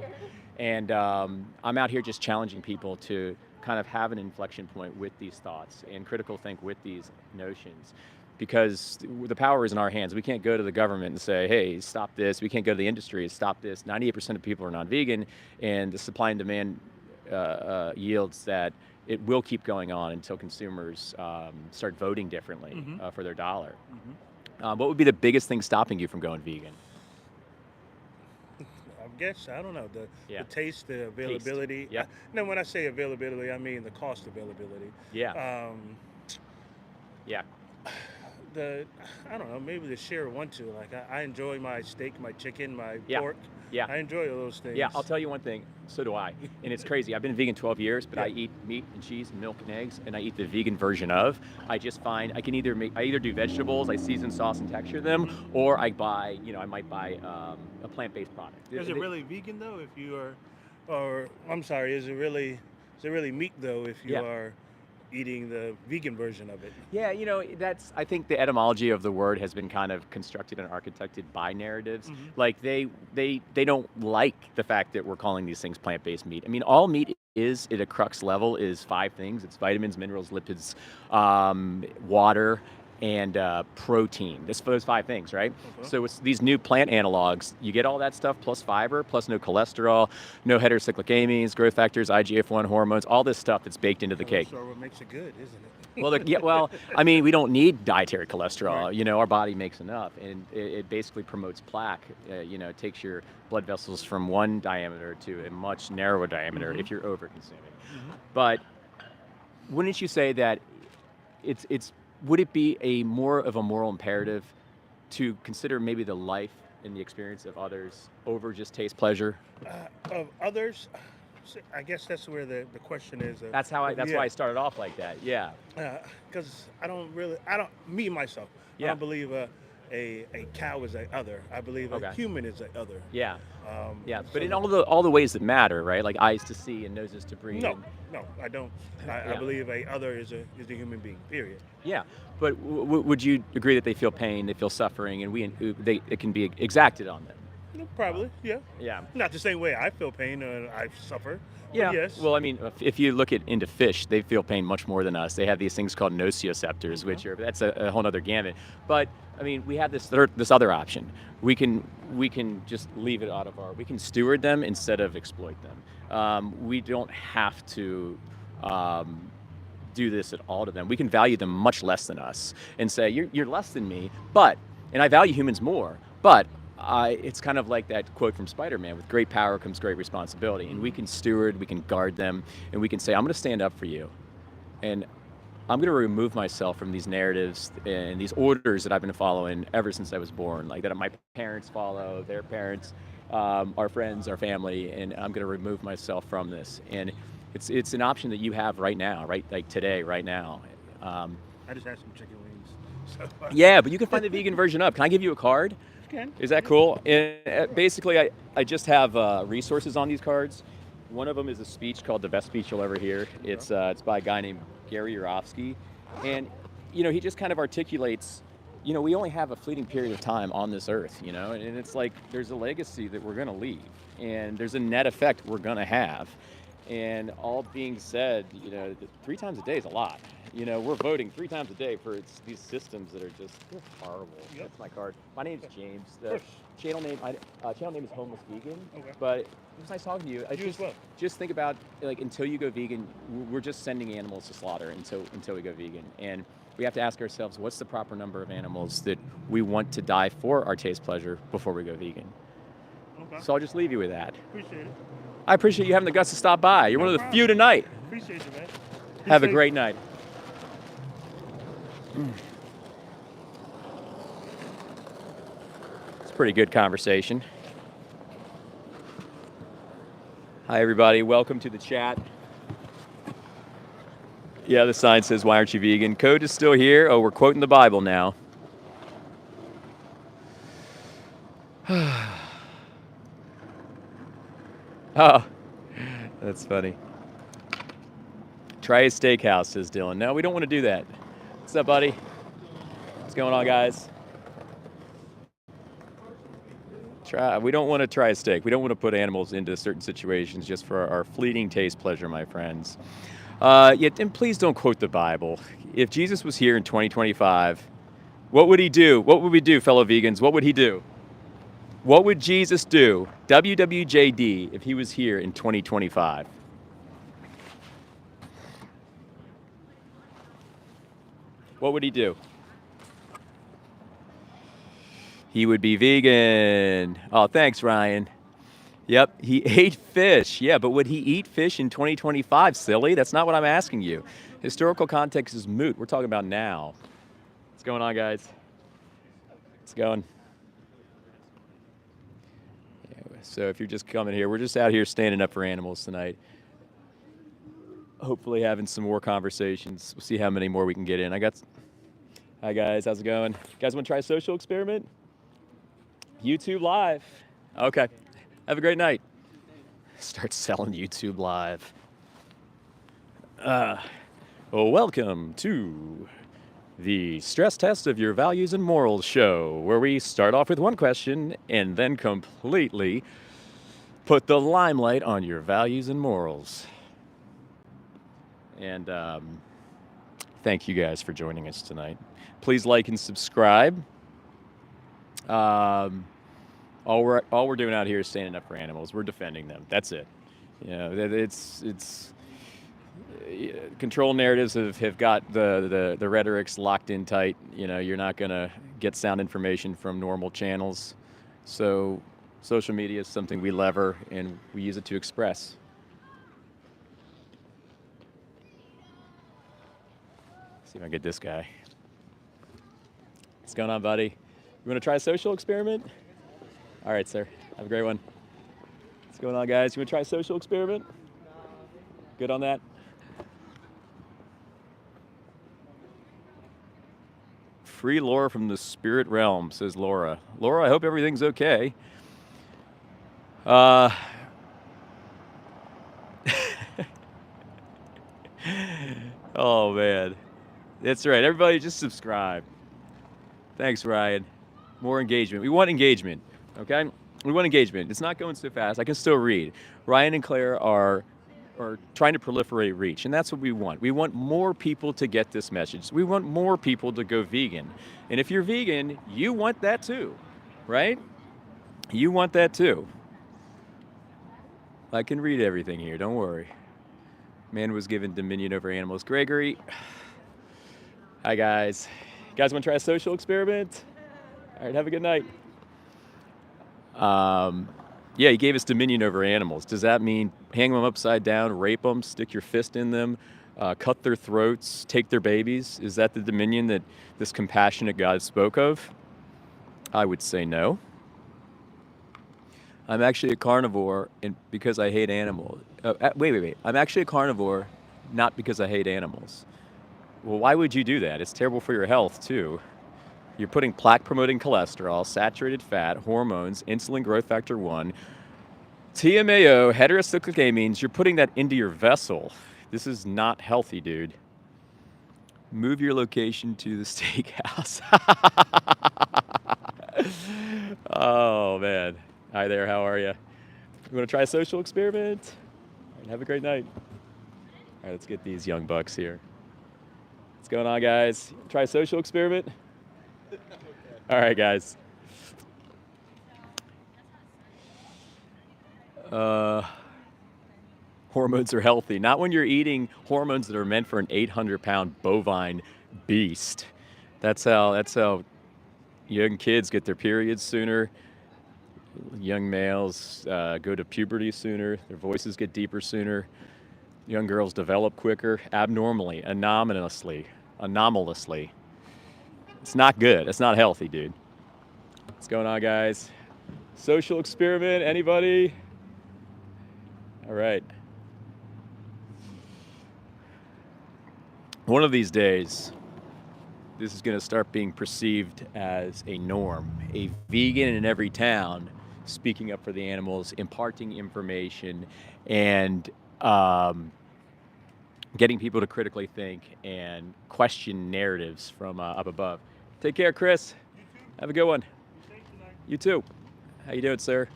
Speaker 1: And I'm out here just challenging people to kind of have an inflection point with these thoughts and critical think with these notions. Because the power is in our hands. We can't go to the government and say, hey, stop this. We can't go to the industry and stop this. 98% of people are non-vegan, and the supply and demand yields that it will keep going on until consumers start voting differently
Speaker 5: Mhm.
Speaker 1: For their dollar.
Speaker 5: Mhm.
Speaker 1: What would be the biggest thing stopping you from going vegan?
Speaker 5: I guess I don't know
Speaker 1: Yeah.
Speaker 5: the taste, the availability.
Speaker 1: Yep.
Speaker 5: No, when I say availability, I mean the cost availability.
Speaker 1: Yeah.
Speaker 5: Um,
Speaker 1: Yeah.
Speaker 5: the I don't know, maybe the sheer want to. Like I enjoy my steak, my chicken, my
Speaker 1: Yeah.
Speaker 5: pork.
Speaker 1: Yeah.
Speaker 5: I enjoy all those things.
Speaker 1: Yeah, I'll tell you one thing. So do I. And it's crazy. I've been vegan 12 years, but I
Speaker 5: Yeah.
Speaker 1: eat meat and cheese and milk and eggs, and I eat the vegan version of. I just find I can either do vegetables, I season, sauce, and texture them,
Speaker 5: Mhm.
Speaker 1: or I might buy a plant-based product.
Speaker 5: Is it really vegan though? If you are, or I'm sorry, is it really meat though? If you
Speaker 1: Yeah.
Speaker 5: are eating the vegan version of it.
Speaker 1: Yeah, I think the etymology of the word has been kind of constructed and architected by narratives.
Speaker 5: Mhm.
Speaker 1: Like they don't like the fact that we're calling these things plant-based meat. I mean, all meat is at a crux level is 5 things. It's vitamins, minerals, lipids, water, and protein. Those 5 things, right?
Speaker 5: Okay.
Speaker 1: So it's these new plant analogs. You get all that stuff plus fiber, plus no cholesterol, no heterocyclic amines, growth factors, IGF-1 hormones, all this stuff that's baked into the cake.
Speaker 5: So what makes it good, isn't it?
Speaker 1: Well, I mean, we don't need dietary cholesterol.
Speaker 5: Right.
Speaker 1: Our body makes enough, and it basically promotes plaque. It takes your blood vessels from one diameter to a much narrower diameter
Speaker 5: Mhm.
Speaker 1: if you're over-consuming.
Speaker 5: Mhm.
Speaker 1: But wouldn't you say that would it be a more of a moral imperative to consider maybe the life and the experience of others over just taste pleasure?
Speaker 5: Of others, I guess that's where the question is.
Speaker 1: That's why I started off like that. Yeah.
Speaker 5: Because me myself, I
Speaker 1: Yeah.
Speaker 5: don't believe a cow is a other. I believe
Speaker 1: Okay.
Speaker 5: a human is a other.
Speaker 1: Yeah. Yeah, but
Speaker 5: so
Speaker 1: in all the ways that matter, right? Like eyes to see and noses to breathe.
Speaker 5: no, no, I don't. I
Speaker 1: Yeah.
Speaker 5: believe a other is a human being. Period.
Speaker 1: Yeah, but would you agree that they feel pain, they feel suffering, and it can be exacted on them?
Speaker 5: Probably, yeah.
Speaker 1: Yeah.
Speaker 5: Not the same way I feel pain and I suffer. But
Speaker 1: Yeah.
Speaker 5: yes.
Speaker 1: Well, I mean, if you look into fish, they feel pain much more than us. They have these things called nociceptors, which that's a whole other gamut. But I mean, we have this other option. We can just leave it out of we can steward them instead of exploit them. We don't have to. Do this at all to them. We can value them much less than us and say, you're less than me, and I value humans more, but it's kind of like that quote from Spider-Man, with great power comes great responsibility. And we can steward, we can guard them, and we can say, I'm going to stand up for you. And I'm going to remove myself from these narratives and these orders that I've been following ever since I was born, like that my parents follow, their parents, our friends, our family, and I'm going to remove myself from this. And it's an option that you have right now, right? Like today, right now.
Speaker 5: I just had some chicken wings. So,
Speaker 1: Yeah, but you can find the vegan version up. Can I give you a card?
Speaker 5: you can.
Speaker 1: Is that cool? And basically, I just have resources on these cards. One of them is a speech called "The Best Speech You'll Ever Hear." It's by a guy named Gary Yourofsky, and he just kind of articulates. We only have a fleeting period of time on this earth, and it's like there's a legacy that we're going to leave, and there's a net effect we're going to have. And all being said, 3 times a day is a lot. We're voting 3 times a day for these systems that are they're horrible.
Speaker 5: Yep.
Speaker 1: That's my card. My name's James. The
Speaker 5: course.
Speaker 1: channel name is Homeless Vegan.
Speaker 5: Okay.
Speaker 1: But it was nice talking to you.
Speaker 5: You as well.
Speaker 1: Just think about until you go vegan, we're just sending animals to slaughter until we go vegan, and we have to ask ourselves, what's the proper number of animals that we want to die for our taste pleasure before we go vegan?
Speaker 5: Okay.
Speaker 1: So I'll just leave you with that.
Speaker 5: Appreciate it.
Speaker 1: I appreciate you having the guts to stop by. You're one of the few tonight.
Speaker 5: Appreciate you, man.
Speaker 1: Have a
Speaker 5: Appreciate-
Speaker 1: great night. It's a pretty good conversation. Hi, everybody. Welcome to the chat. Yeah, the sign says, "Why aren't you vegan?" Code is still here. Oh, we're quoting the Bible now. Oh, that's funny. Try a steakhouse, says Dylan. No, we don't want to do that. What's up, buddy? What's going on, guys? We don't want to try a steak. We don't want to put animals into certain situations just for our fleeting taste pleasure, my friends. And please don't quote the Bible. If Jesus was here in 2025, what would he do? What would we do, fellow vegans? What would he do? What would Jesus do, WWJD, if he was here in 2025? What would he do? He would be vegan. Oh, thanks, Ryan. Yep, he ate fish. Yeah, but would he eat fish in 2025, silly? That's not what I'm asking you. Historical context is moot. We're talking about now. What's going on, guys? What's going? Yeah, so if you're just coming here, we're just out here standing up for animals tonight. Hopefully having some more conversations. We'll see how many more we can get in. Hi, guys. How's it going? You guys want to try a social experiment? YouTube Live. Okay. Have a great night. Start selling YouTube Live. Well, welcome to the stress test of your values and morals show, where we start off with one question and then completely put the limelight on your values and morals. And thank you guys for joining us tonight. Please like and subscribe. All we're doing out here is standing up for animals. We're defending them. That's it. You know, it's control narratives have got the rhetorics locked in tight. You know, you're not gonna get sound information from normal channels. So social media is something we lever and we use it to express. See if I can get this guy. What's going on, buddy? You want to try a social experiment? All right, sir. Have a great one. What's going on, guys? You want to try a social experiment? Good on that? Free Laura from the spirit realm, says Laura. Laura, I hope everything's okay. Oh, man. That's right. Everybody just subscribe. Thanks, Ryan. More engagement. We want engagement, okay? We want engagement. It's not going so fast. I can still read. Ryan and Claire are trying to proliferate reach, and that's what we want. We want more people to get this message. We want more people to go vegan. And if you're vegan, you want that too, right? You want that too. I can read everything here, don't worry. Man was given dominion over animals. Gregory. Hi, guys. You guys want to try a social experiment? All right, have a good night. Yeah, he gave us dominion over animals. Does that mean hang them upside down, rape them, stick your fist in them, cut their throats, take their babies? Is that the dominion that this compassionate God spoke of? I would say no. I'm actually a carnivore because I hate animals. Wait. I'm actually a carnivore not because I hate animals. Well, why would you do that? It's terrible for your health, too. You're putting plaque-promoting cholesterol, saturated fat, hormones, insulin growth factor 1, TMAO, heterocyclic amines. You're putting that into your vessel. This is not healthy, dude. Move your location to the steakhouse. Oh, man. Hi there, how are you? You want to try a social experiment? All right, have a great night. All right, let's get these young bucks here. What's going on, guys? Try a social experiment? All right, guys. Hormones are healthy. Not when you're eating hormones that are meant for an 800-pound bovine beast. That's how young kids get their periods sooner. Young males go to puberty sooner. Their voices get deeper sooner. Young girls develop quicker, abnormally, anomalously. It's not good. It's not healthy, dude. What's going on, guys? Social experiment, anybody? All right. One of these days, this is going to start being perceived as a norm. A vegan in every town speaking up for the animals, imparting information, and getting people to critically think and question narratives from up above. Take care, Chris. Have a good one. You too. How you doing, sir?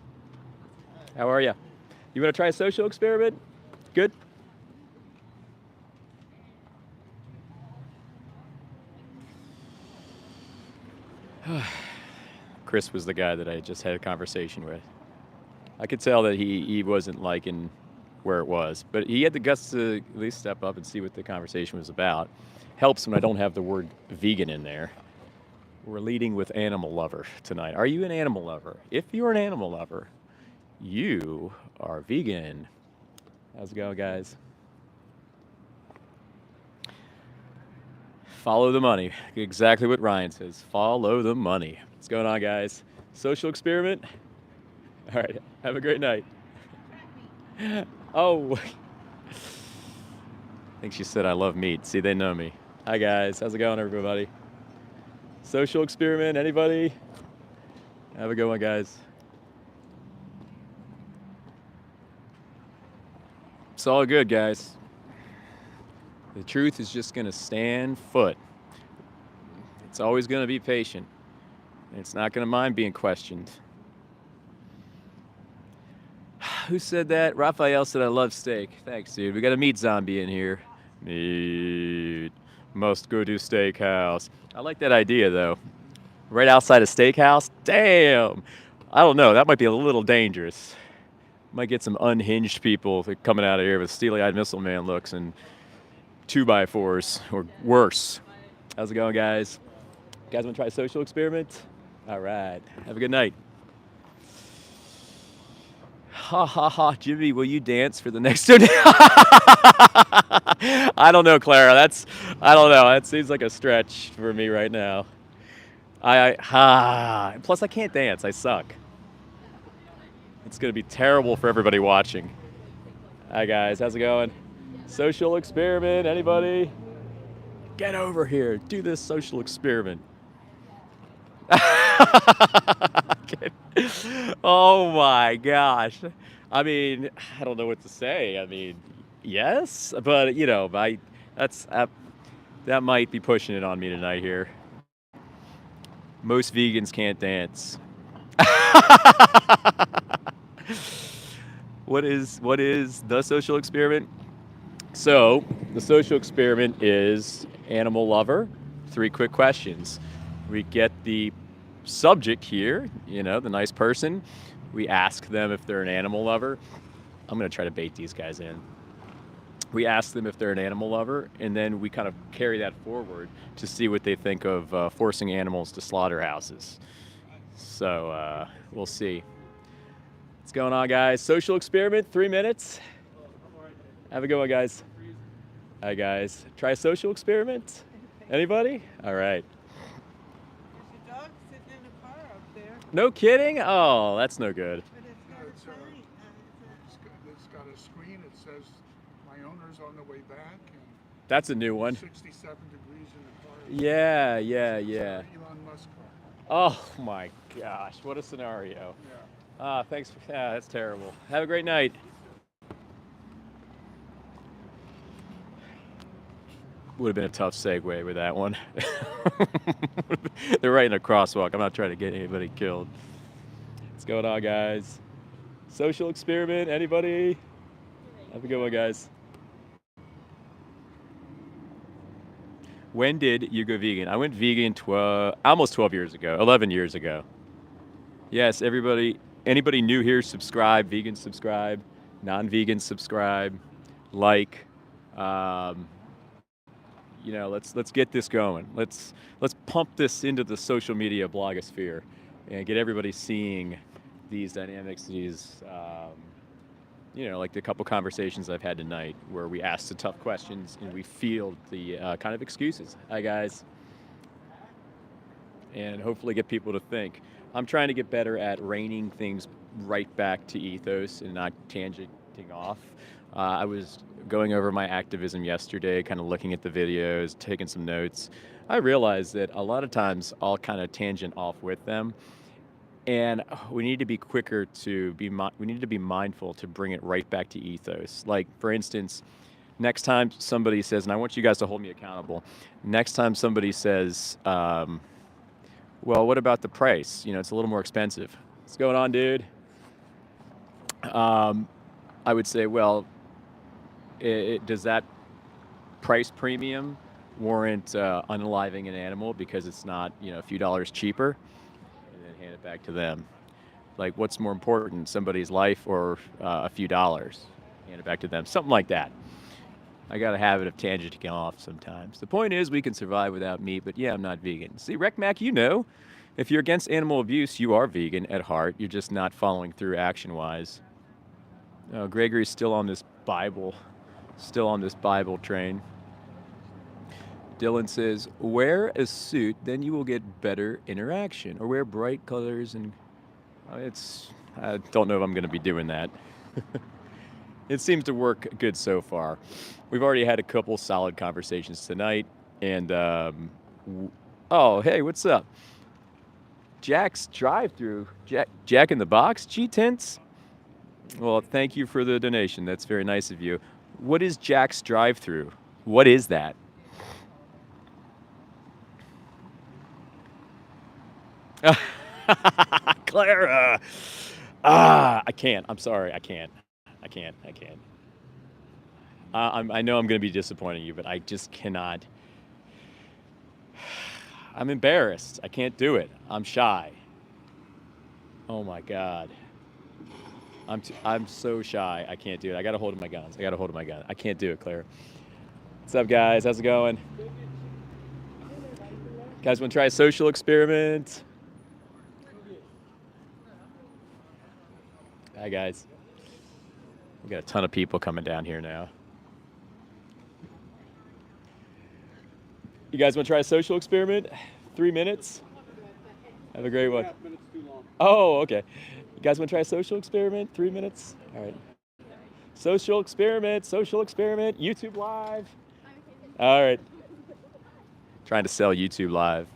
Speaker 1: How are you? You want to try a social experiment? Good? Chris was the guy that I just had a conversation with. I could tell that he wasn't liking where it was, but he had the guts to at least step up and see what the conversation was about. Helps when I don't have the word vegan in there. We're leading with animal lover tonight. Are you an animal lover? If you're an animal lover, you are vegan. How's it going, guys? Follow the money. Exactly what Ryan says. Follow the money. What's going on, guys? Social experiment? All right. Have a great night. Oh. I think she said I love meat. See, they know me. Hi, guys. How's it going, everybody? Social experiment? Anybody? Have a good one, guys. It's all good, guys. The truth is just going to stand foot. It's always going to be patient. And it's not going to mind being questioned. Who said that? Raphael said I love steak. Thanks, dude. We got a meat zombie in here. Meat. Must go to steakhouse. I like that idea, though. Right outside a steakhouse? Damn! I don't know. That might be a little dangerous. Might get some unhinged people coming out of here with steely-eyed missile man looks and 2x4s or worse. How's it going, guys? You guys want to try a social experiment? All right. Have a good night. Ha ha ha, Jimmy, will you dance for the next donation? I don't know, Clara. I don't know. That seems like a stretch for me right now. Plus I can't dance. I suck. It's gonna be terrible for everybody watching. Hi guys, how's it going? Social experiment, anybody? Get over here, do this social experiment. Oh my gosh. I mean, I don't know what to say. I mean, yes, but you know, that might be pushing it on me tonight here. Most vegans can't dance. What is the social experiment? So, the social experiment is animal lover. 3 quick questions. We get the subject here, you know, the nice person. We ask them if they're an animal lover. I'm going to try to bait these guys in. We ask them if they're an animal lover, and then we kind of carry that forward to see what they think of forcing animals to slaughterhouses. So we'll see. What's going on, guys? Social experiment, 3 minutes. Have a good one, guys. Hi, guys. Try a social experiment? Anybody? All right.
Speaker 6: There's a dog sitting in a car up there,
Speaker 1: No kidding? Oh, that's no good.
Speaker 6: but it's got a sign.
Speaker 7: It's got a screen that says my owner's on the way back and
Speaker 1: That's a new one.
Speaker 7: 67 degrees in the car.
Speaker 1: Yeah.
Speaker 7: Elon Musk car.
Speaker 1: Oh my gosh, what a scenario.
Speaker 7: Yeah.
Speaker 1: Thanks. That's terrible. Have a great night. Would have been a tough segue with that one. They're right in a crosswalk. I'm not trying to get anybody killed. What's going on, guys? Social experiment, anybody? Have a good one, guys. When did you go vegan? I went vegan almost 12 years ago, 11 years ago. Yes, everybody, anybody new here, subscribe. Vegan, subscribe. Non-vegan, subscribe. Like. You know, let's get this going. Let's pump this into the social media blogosphere and get everybody seeing these dynamics, these, you know, like the couple conversations I've had tonight where we ask the tough questions and we field the kind of excuses. Hi, guys. and hopefully get people to think. I'm trying to get better at reining things right back to ethos and not tangenting off. I was going over my activism yesterday, kind of looking at the videos, taking some notes. I realized that a lot of times I'll kind of tangent off with them, and we need to be quicker to we need to be mindful to bring it right back to ethos. Like, for instance, next time somebody says, and I want you guys to hold me accountable, next time somebody says, well, what about the price? You know, it's a little more expensive. What's going on, dude? I would say, well, does that price premium warrant unaliving an animal because it's not, you know, a few dollars cheaper? And then hand it back to them. Like, what's more important, somebody's life or a few dollars? Hand it back to them. Something like that. I got a habit of tangenting off sometimes. The point is, we can survive without meat, but yeah, I'm not vegan. See, RecMac, you know, if you're against animal abuse, you are vegan at heart. You're just not following through action-wise. Gregory's still on this Bible train. Dylan says, wear a suit, then you will get better interaction. Or wear bright colors and I don't know if I'm going to be doing that. It seems to work good so far. We've already had a couple solid conversations tonight. And, oh, hey, what's up? Jack's drive-through. Jack in the Box, G-Tints? Well, thank you for the donation. That's very nice of you. What is Jack's drive-through? What is that? Clara! I can't. I'm sorry. I can't. I know I'm going to be disappointing you, but I just cannot. I'm embarrassed. I can't do it. I'm shy. Oh my God. I'm so shy. I can't do it. I got to hold my guns. I can't do it, Claire. What's up, guys? How's it going? Guys, want to try a social experiment? Hi, guys. We got a ton of people coming down here now. You guys want to try a social experiment? 3 minutes? Have a great one.
Speaker 7: 2.5 minutes too long.
Speaker 1: Oh, okay. You guys want to try a social experiment? 3 minutes? All right. Social experiment, YouTube Live. All right. Trying to sell YouTube Live.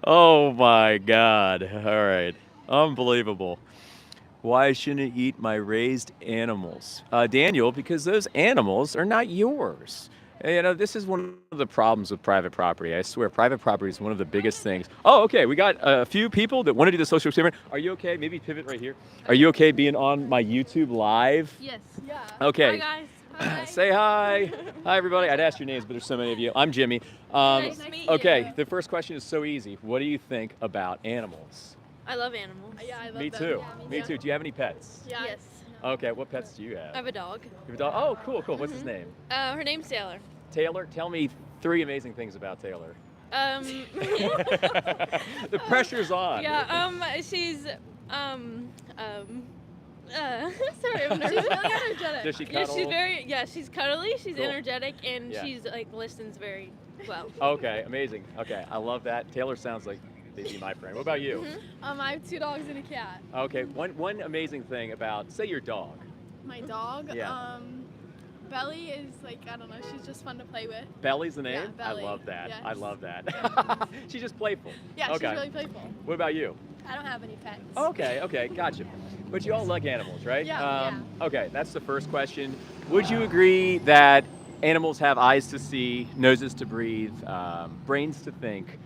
Speaker 1: Oh my God. All right. Unbelievable. Why shouldn't I eat my raised animals? Daniel, because those animals are not yours. You know, this is one of the problems with private property. I swear, private property is one of the biggest things. Oh, okay. We got a few people that want to do the social experiment. Are you okay? Maybe pivot right here. Are you okay being on my YouTube Live?
Speaker 4: Yes. Yeah.
Speaker 1: Okay.
Speaker 4: Hi, guys. Hi.
Speaker 1: Say hi. Hi, everybody. I'd ask your names, but there's so many of you. I'm Jimmy.
Speaker 4: Nice to meet
Speaker 1: Okay,
Speaker 4: you.
Speaker 1: the first question is so easy. What do you think about animals?
Speaker 8: I love animals.
Speaker 4: Yeah, I love
Speaker 1: Me
Speaker 4: them.
Speaker 1: too.
Speaker 4: Yeah,
Speaker 1: Me too. Do you have any pets?
Speaker 4: Yeah.
Speaker 8: Yes.
Speaker 1: Okay, what pets do you
Speaker 8: I
Speaker 1: have?
Speaker 8: have a dog.
Speaker 1: You have a dog? Oh, cool. What's his name?
Speaker 8: Her name's Taylor.
Speaker 1: Taylor. Tell me 3 amazing things about Taylor. The pressure's on.
Speaker 8: She's sorry, I'm nervous.
Speaker 4: She's really energetic.
Speaker 1: Does she
Speaker 8: Yeah,
Speaker 1: cuddle?
Speaker 8: she's cuddly, she's
Speaker 1: Cool.
Speaker 8: energetic, and
Speaker 1: Yeah.
Speaker 8: she's like listens very well.
Speaker 1: Okay, amazing. Okay, I love that. Taylor sounds like they'd be my friend. What about you?
Speaker 4: I have 2 dogs and a cat.
Speaker 1: Okay, one amazing thing about, say, your dog.
Speaker 4: My dog,
Speaker 1: Yeah.
Speaker 4: Belly is like, I don't know, she's just fun to play with.
Speaker 1: Belly's the name?
Speaker 4: Yeah, Belly.
Speaker 1: I love that.
Speaker 4: Yes.
Speaker 1: I love that. She's just playful.
Speaker 4: Yeah,
Speaker 1: Okay.
Speaker 4: she's really playful.
Speaker 1: What about you?
Speaker 4: I don't have any pets.
Speaker 1: Okay, gotcha. But you all like animals, right?
Speaker 4: Yeah,
Speaker 1: Okay, that's the first question. Would you agree that animals have eyes to see, noses to breathe, brains to think,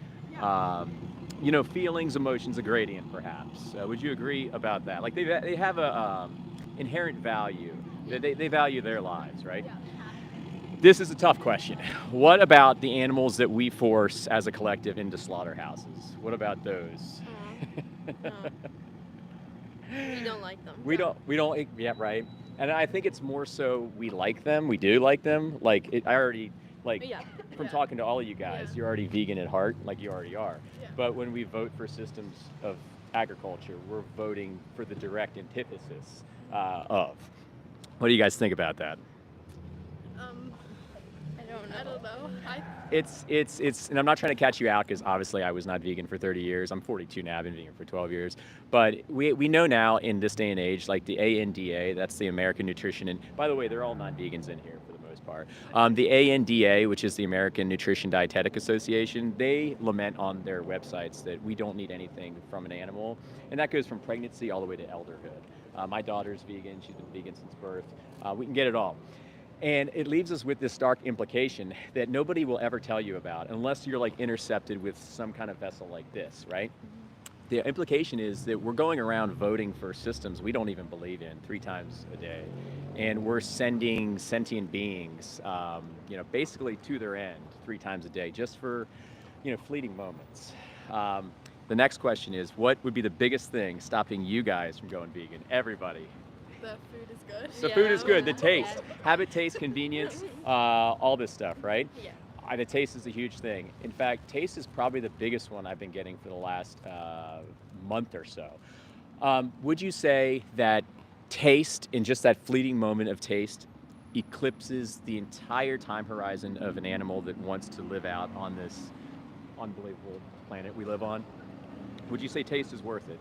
Speaker 1: feelings, emotions, a gradient, perhaps? Would you agree about that? Like they have a inherent value. They value their lives, right?
Speaker 4: Yeah.
Speaker 1: This is a tough question. What about the animals that we force as a collective into slaughterhouses? What about those?
Speaker 8: We don't like them.
Speaker 1: We don't, yeah, right. And I think it's more so we like them. We do like them. From talking to all of you guys, you're already vegan at heart, like you already are.
Speaker 4: Yeah.
Speaker 1: But when we vote for systems of agriculture, we're voting for the direct antithesis of. What do you guys think about that?
Speaker 8: I don't know.
Speaker 1: It's and I'm not trying to catch you out because obviously I was not vegan for 30 years. I'm 42 now. I've been vegan for 12 years. But we know now in this day and age, like the ANDA, that's the American Nutrition, and by the way, they're all non-vegans in here for the most part. The ANDA, which is the American Nutrition Dietetic Association, they lament on their websites that we don't need anything from an animal, and that goes from pregnancy all the way to elderhood. My daughter's vegan. She's been vegan since birth. We can get it all. And it leaves us with this stark implication that nobody will ever tell you about unless you're like intercepted with some kind of vessel like this, right? The implication is that we're going around voting for systems we don't even believe in 3 times a day. And we're sending sentient beings, basically to their end 3 times a day just for, fleeting moments. The next question is, what would be the biggest thing stopping you guys from going vegan? Everybody.
Speaker 4: The food is good.
Speaker 1: The food is good. The taste, habit, taste, convenience, all this stuff, right?
Speaker 8: Yeah.
Speaker 1: The taste is a huge thing. In fact, taste is probably the biggest one I've been getting for the last month or so. Would you say that taste, in just that fleeting moment of taste, eclipses the entire time horizon of an animal that wants to live out on this unbelievable planet we live on? Would you say taste is worth it?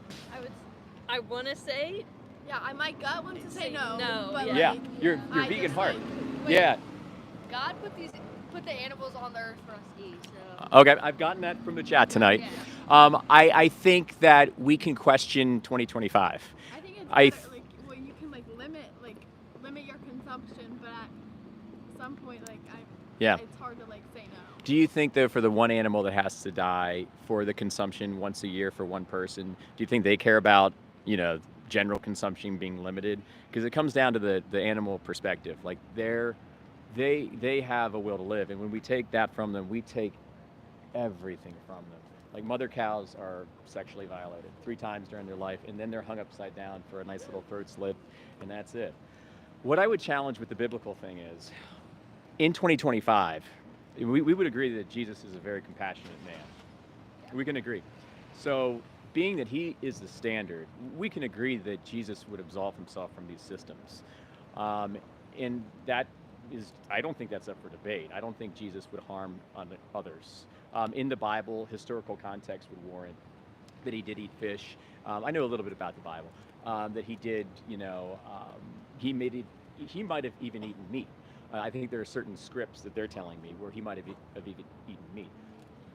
Speaker 8: I want to say
Speaker 4: Yeah, my gut wants to say no.
Speaker 8: no,
Speaker 4: But
Speaker 1: Yeah,
Speaker 4: like,
Speaker 1: your
Speaker 4: I
Speaker 1: vegan
Speaker 4: just,
Speaker 1: heart.
Speaker 4: Wait,
Speaker 1: Yeah.
Speaker 9: God put the animals on the earth for us to eat. So.
Speaker 1: Okay, I've gotten that from the chat tonight.
Speaker 9: Yeah.
Speaker 1: I think that we can question 2025.
Speaker 4: I think it's
Speaker 1: I
Speaker 4: better, you can limit your consumption, but at some point,
Speaker 1: Yeah.
Speaker 4: it's hard to say no.
Speaker 1: Do you think that for the one animal that has to die for the consumption once a year for one person, do you think they care about, general consumption being limited? Because it comes down to the animal perspective. Like they have a will to live, and when we take that from them, we take everything from them. Like mother cows are sexually violated 3 times during their life, and then they're hung upside down for a nice little throat slit, and that's it. What I would challenge with the biblical thing is, in 2025, we would agree that Jesus is a very compassionate man. We can agree. So, being that he is the standard, we can agree that Jesus would absolve himself from these systems. And that is, I don't think that's up for debate. I don't think Jesus would harm others. In the Bible, historical context would warrant that he did eat fish. I know a little bit about the Bible. That he did, he might have even eaten meat. I think there are certain scripts that they're telling me where he might have even eaten meat.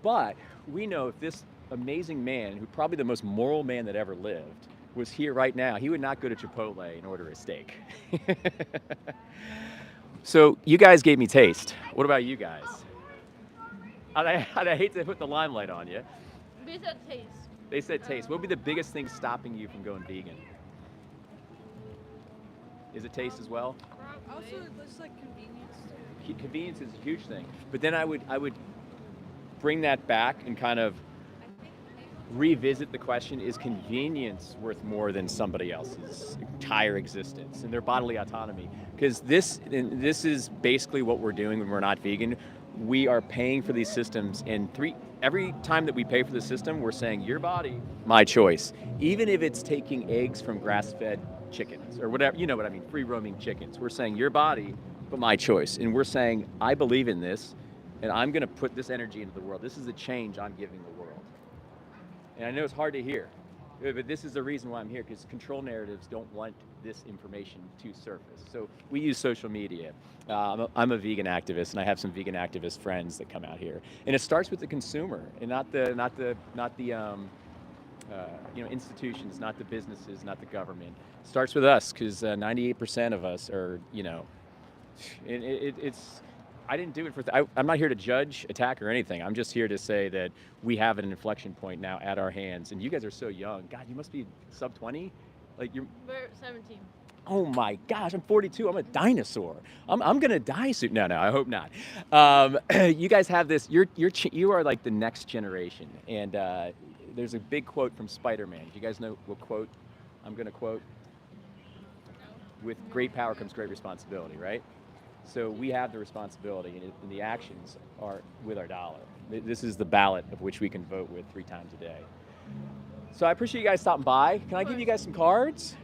Speaker 1: But we know if this amazing man, who probably the most moral man that ever lived, was here right now, he would not go to Chipotle and order a steak. So you guys gave me taste. What about you guys? I hate to put the limelight on you.
Speaker 8: they said taste.
Speaker 1: They said taste. What would be the biggest thing stopping you from going vegan? Is it taste as well?
Speaker 6: Also, it's convenience too.
Speaker 1: Convenience is a huge thing. But then I would bring that back and kind of revisit the question, is convenience worth more than somebody else's entire existence and their bodily autonomy? Because this is basically what we're doing when we're not vegan. We are paying for these systems, and every time that we pay for the system, we're saying, your body, my choice. Even if it's taking eggs from grass-fed chickens or whatever, you know what I mean, free-roaming chickens. We're saying, your body, but my choice. And we're saying, I believe in this, and I'm going to put this energy into the world. This is the change I'm giving the world. And I know it's hard to hear, but this is the reason why I'm here, because control narratives don't want this information to surface. So we use social media. I'm a vegan activist, and I have some vegan activist friends that come out here. And it starts with the consumer, and not the institutions, not the businesses, not the government. It starts with us, because 98% of us are, it's. I didn't do it for. I'm not here to judge, attack, or anything. I'm just here to say that we have an inflection point now at our hands, and you guys are so young. God, you must be sub 20. We're
Speaker 8: 17.
Speaker 1: Oh my gosh, I'm 42. I'm a dinosaur. I'm gonna die soon. No, I hope not. You guys have this. You are like the next generation, and there's a big quote from Spider-Man. Do you guys know what quote I'm gonna quote? With great power comes great responsibility, right? So we have the responsibility, and the actions are with our dollar. This is the ballot of which we can vote with 3 times a day. So I appreciate you guys stopping by. Can I give you guys some cards?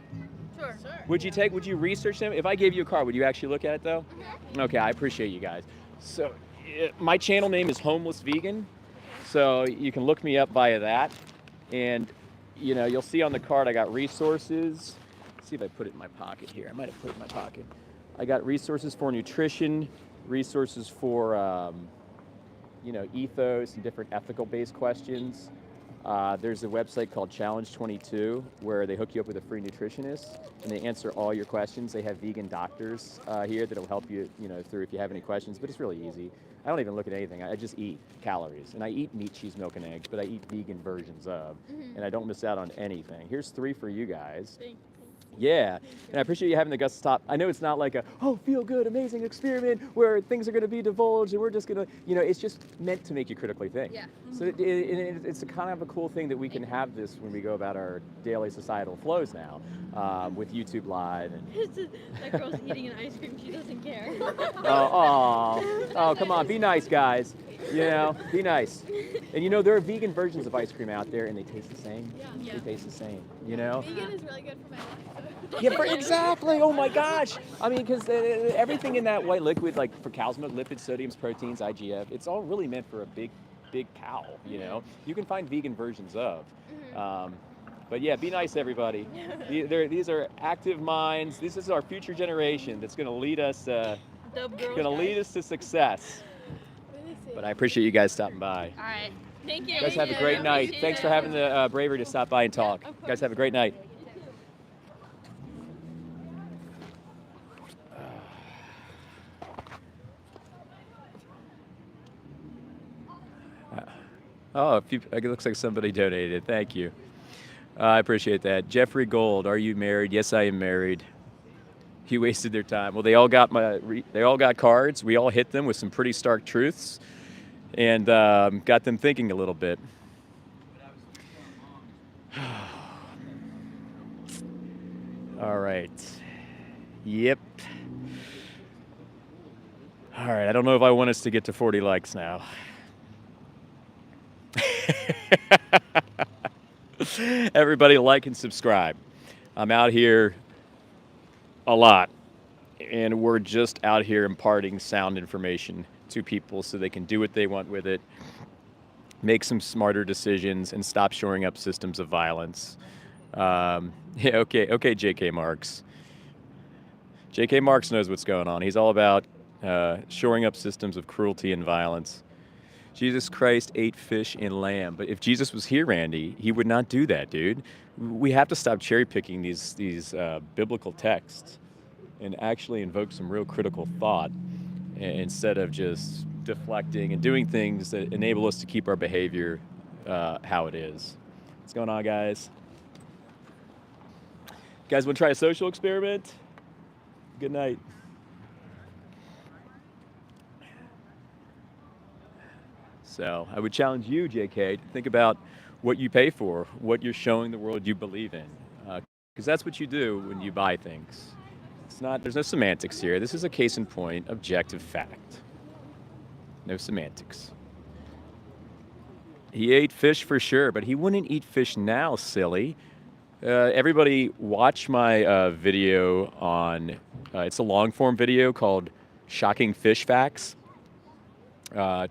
Speaker 8: Sure.
Speaker 1: Would you research them? If I gave you a card, would you actually look at it though? Okay, I appreciate you guys. So, my channel name is Homeless Vegan. So, you can look me up via that. And, you'll see on the card I got resources. Let's see if I put it in my pocket here. I might have put it in my pocket. I got resources for nutrition, resources for, ethos and different ethical-based questions. There's a website called Challenge 22 where they hook you up with a free nutritionist and they answer all your questions. They have vegan doctors here that'll help you, through if you have any questions. But it's really easy. I don't even look at anything. I just eat calories, and I eat meat, cheese, milk, and eggs. But I eat vegan versions of, and I don't miss out on anything. Here's 3 for you guys. Yeah, and I appreciate you having the guts to stop. I know it's not like feel good, amazing experiment where things are going to be divulged and we're just going to, it's just meant to make you critically think.
Speaker 9: Yeah.
Speaker 1: So it's a kind of a cool thing that we can have this when we go about our daily societal flows now with YouTube Live. And
Speaker 8: That girl's eating an ice cream. She doesn't care.
Speaker 1: oh, come on, be nice, guys. Be nice. And there are vegan versions of ice cream out there, and they taste the same.
Speaker 4: Yeah.
Speaker 1: They taste the same.
Speaker 4: Vegan is really good for my life.
Speaker 1: Exactly. Oh my gosh. I mean, because everything in that white liquid, like for cow's milk, lipids, sodiums, proteins, IGF, it's all really meant for a big cow. You can find vegan versions of. But yeah, be nice, everybody. These are active minds. This is our future generation that's going to lead us. Lead us to success. But I appreciate you guys stopping by.
Speaker 9: All right.
Speaker 8: Thank you.
Speaker 1: You guys have a great night. Thanks for having the bravery to stop by and talk. You guys have a great night. It looks like somebody donated. Thank you. I appreciate that. Jeffrey Gold, are you married? Yes, I am married. You wasted their time. Well, they all got cards. We all hit them with some pretty stark truths, and got them thinking a little bit. All right. Yep. All right. I don't know if I want us to get to 40 likes now. Everybody like and subscribe. I'm out here a lot, and we're just out here imparting sound information to people so they can do what they want with it, make some smarter decisions, and stop shoring up systems of violence. Okay, J.K. Marx. J.K. Marx knows what's going on. He's all about shoring up systems of cruelty and violence. Jesus Christ ate fish and lamb. But if Jesus was here, Randy, he would not do that, dude. We have to stop cherry picking these biblical texts and actually invoke some real critical thought instead of just deflecting and doing things that enable us to keep our behavior how it is. What's going on, guys? You guys want to try a social experiment? Good night. So I would challenge you, JK, to think about what you pay for, what you're showing the world you believe in. Because that's what you do when you buy things. There's no semantics here. This is a case in point, objective fact. No semantics. He ate fish for sure, but he wouldn't eat fish now, silly. Everybody watch my video on, it's a long form video called Shocking Fish Facts.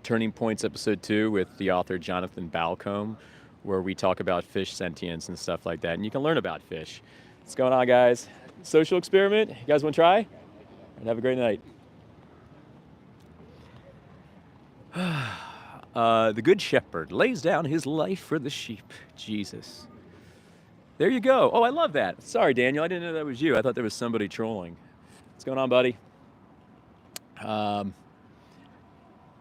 Speaker 1: Turning Points episode 2 with the author Jonathan Balcombe, where we talk about fish sentience and stuff like that, and you can learn about fish. What's going on, guys? Social experiment? You guys want to try? And have a great night. The Good Shepherd lays down his life for the sheep. Jesus. There you go. Oh, I love that. Sorry, Daniel. I didn't know that was you. I thought there was somebody trolling. What's going on, buddy?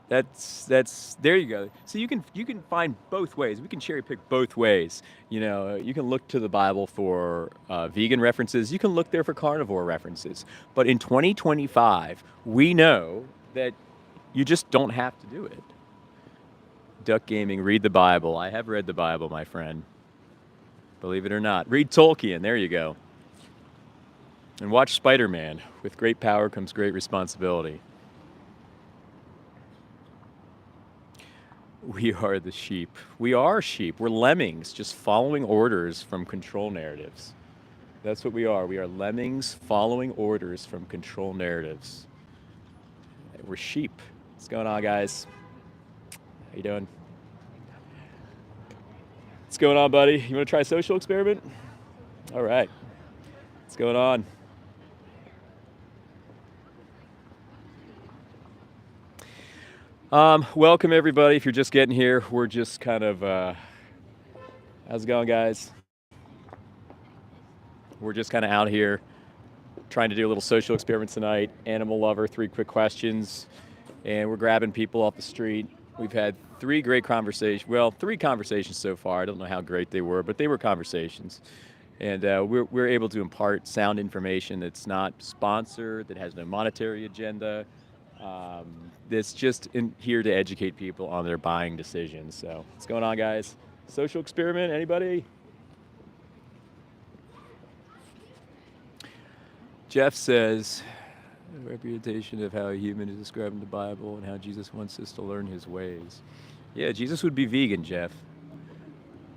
Speaker 1: That's there you go. So you can find both ways. We can cherry pick both ways. You can look to the Bible for vegan references. You can look there for carnivore references. But in 2025, we know that you just don't have to do it. Duck Gaming, read the Bible. I have read the Bible, my friend. Believe it or not. Read Tolkien. There you go. And watch Spider-Man. With great power comes great responsibility. We are the sheep. We are sheep. We're lemmings, just following orders from control narratives. That's what we are. We are lemmings following orders from control narratives. We're sheep. What's going on, guys? How you doing? What's going on, buddy? You want to try a social experiment? All right. What's going on? Welcome, everybody. If you're just getting here, we're just kind of, how's it going, guys? We're just kind of out here trying to do a little social experiment tonight. Animal lover, 3 quick questions. And we're grabbing people off the street. We've had 3 great conversations. Well, 3 conversations so far. I don't know how great they were, but they were conversations. And we're able to impart sound information that's not sponsored, that has no monetary agenda. That's just here to educate people on their buying decisions. So what's going on, guys? Social experiment, anybody? Jeff says, a representation of how a human is described in the Bible and how Jesus wants us to learn his ways. Yeah, Jesus would be vegan, Jeff.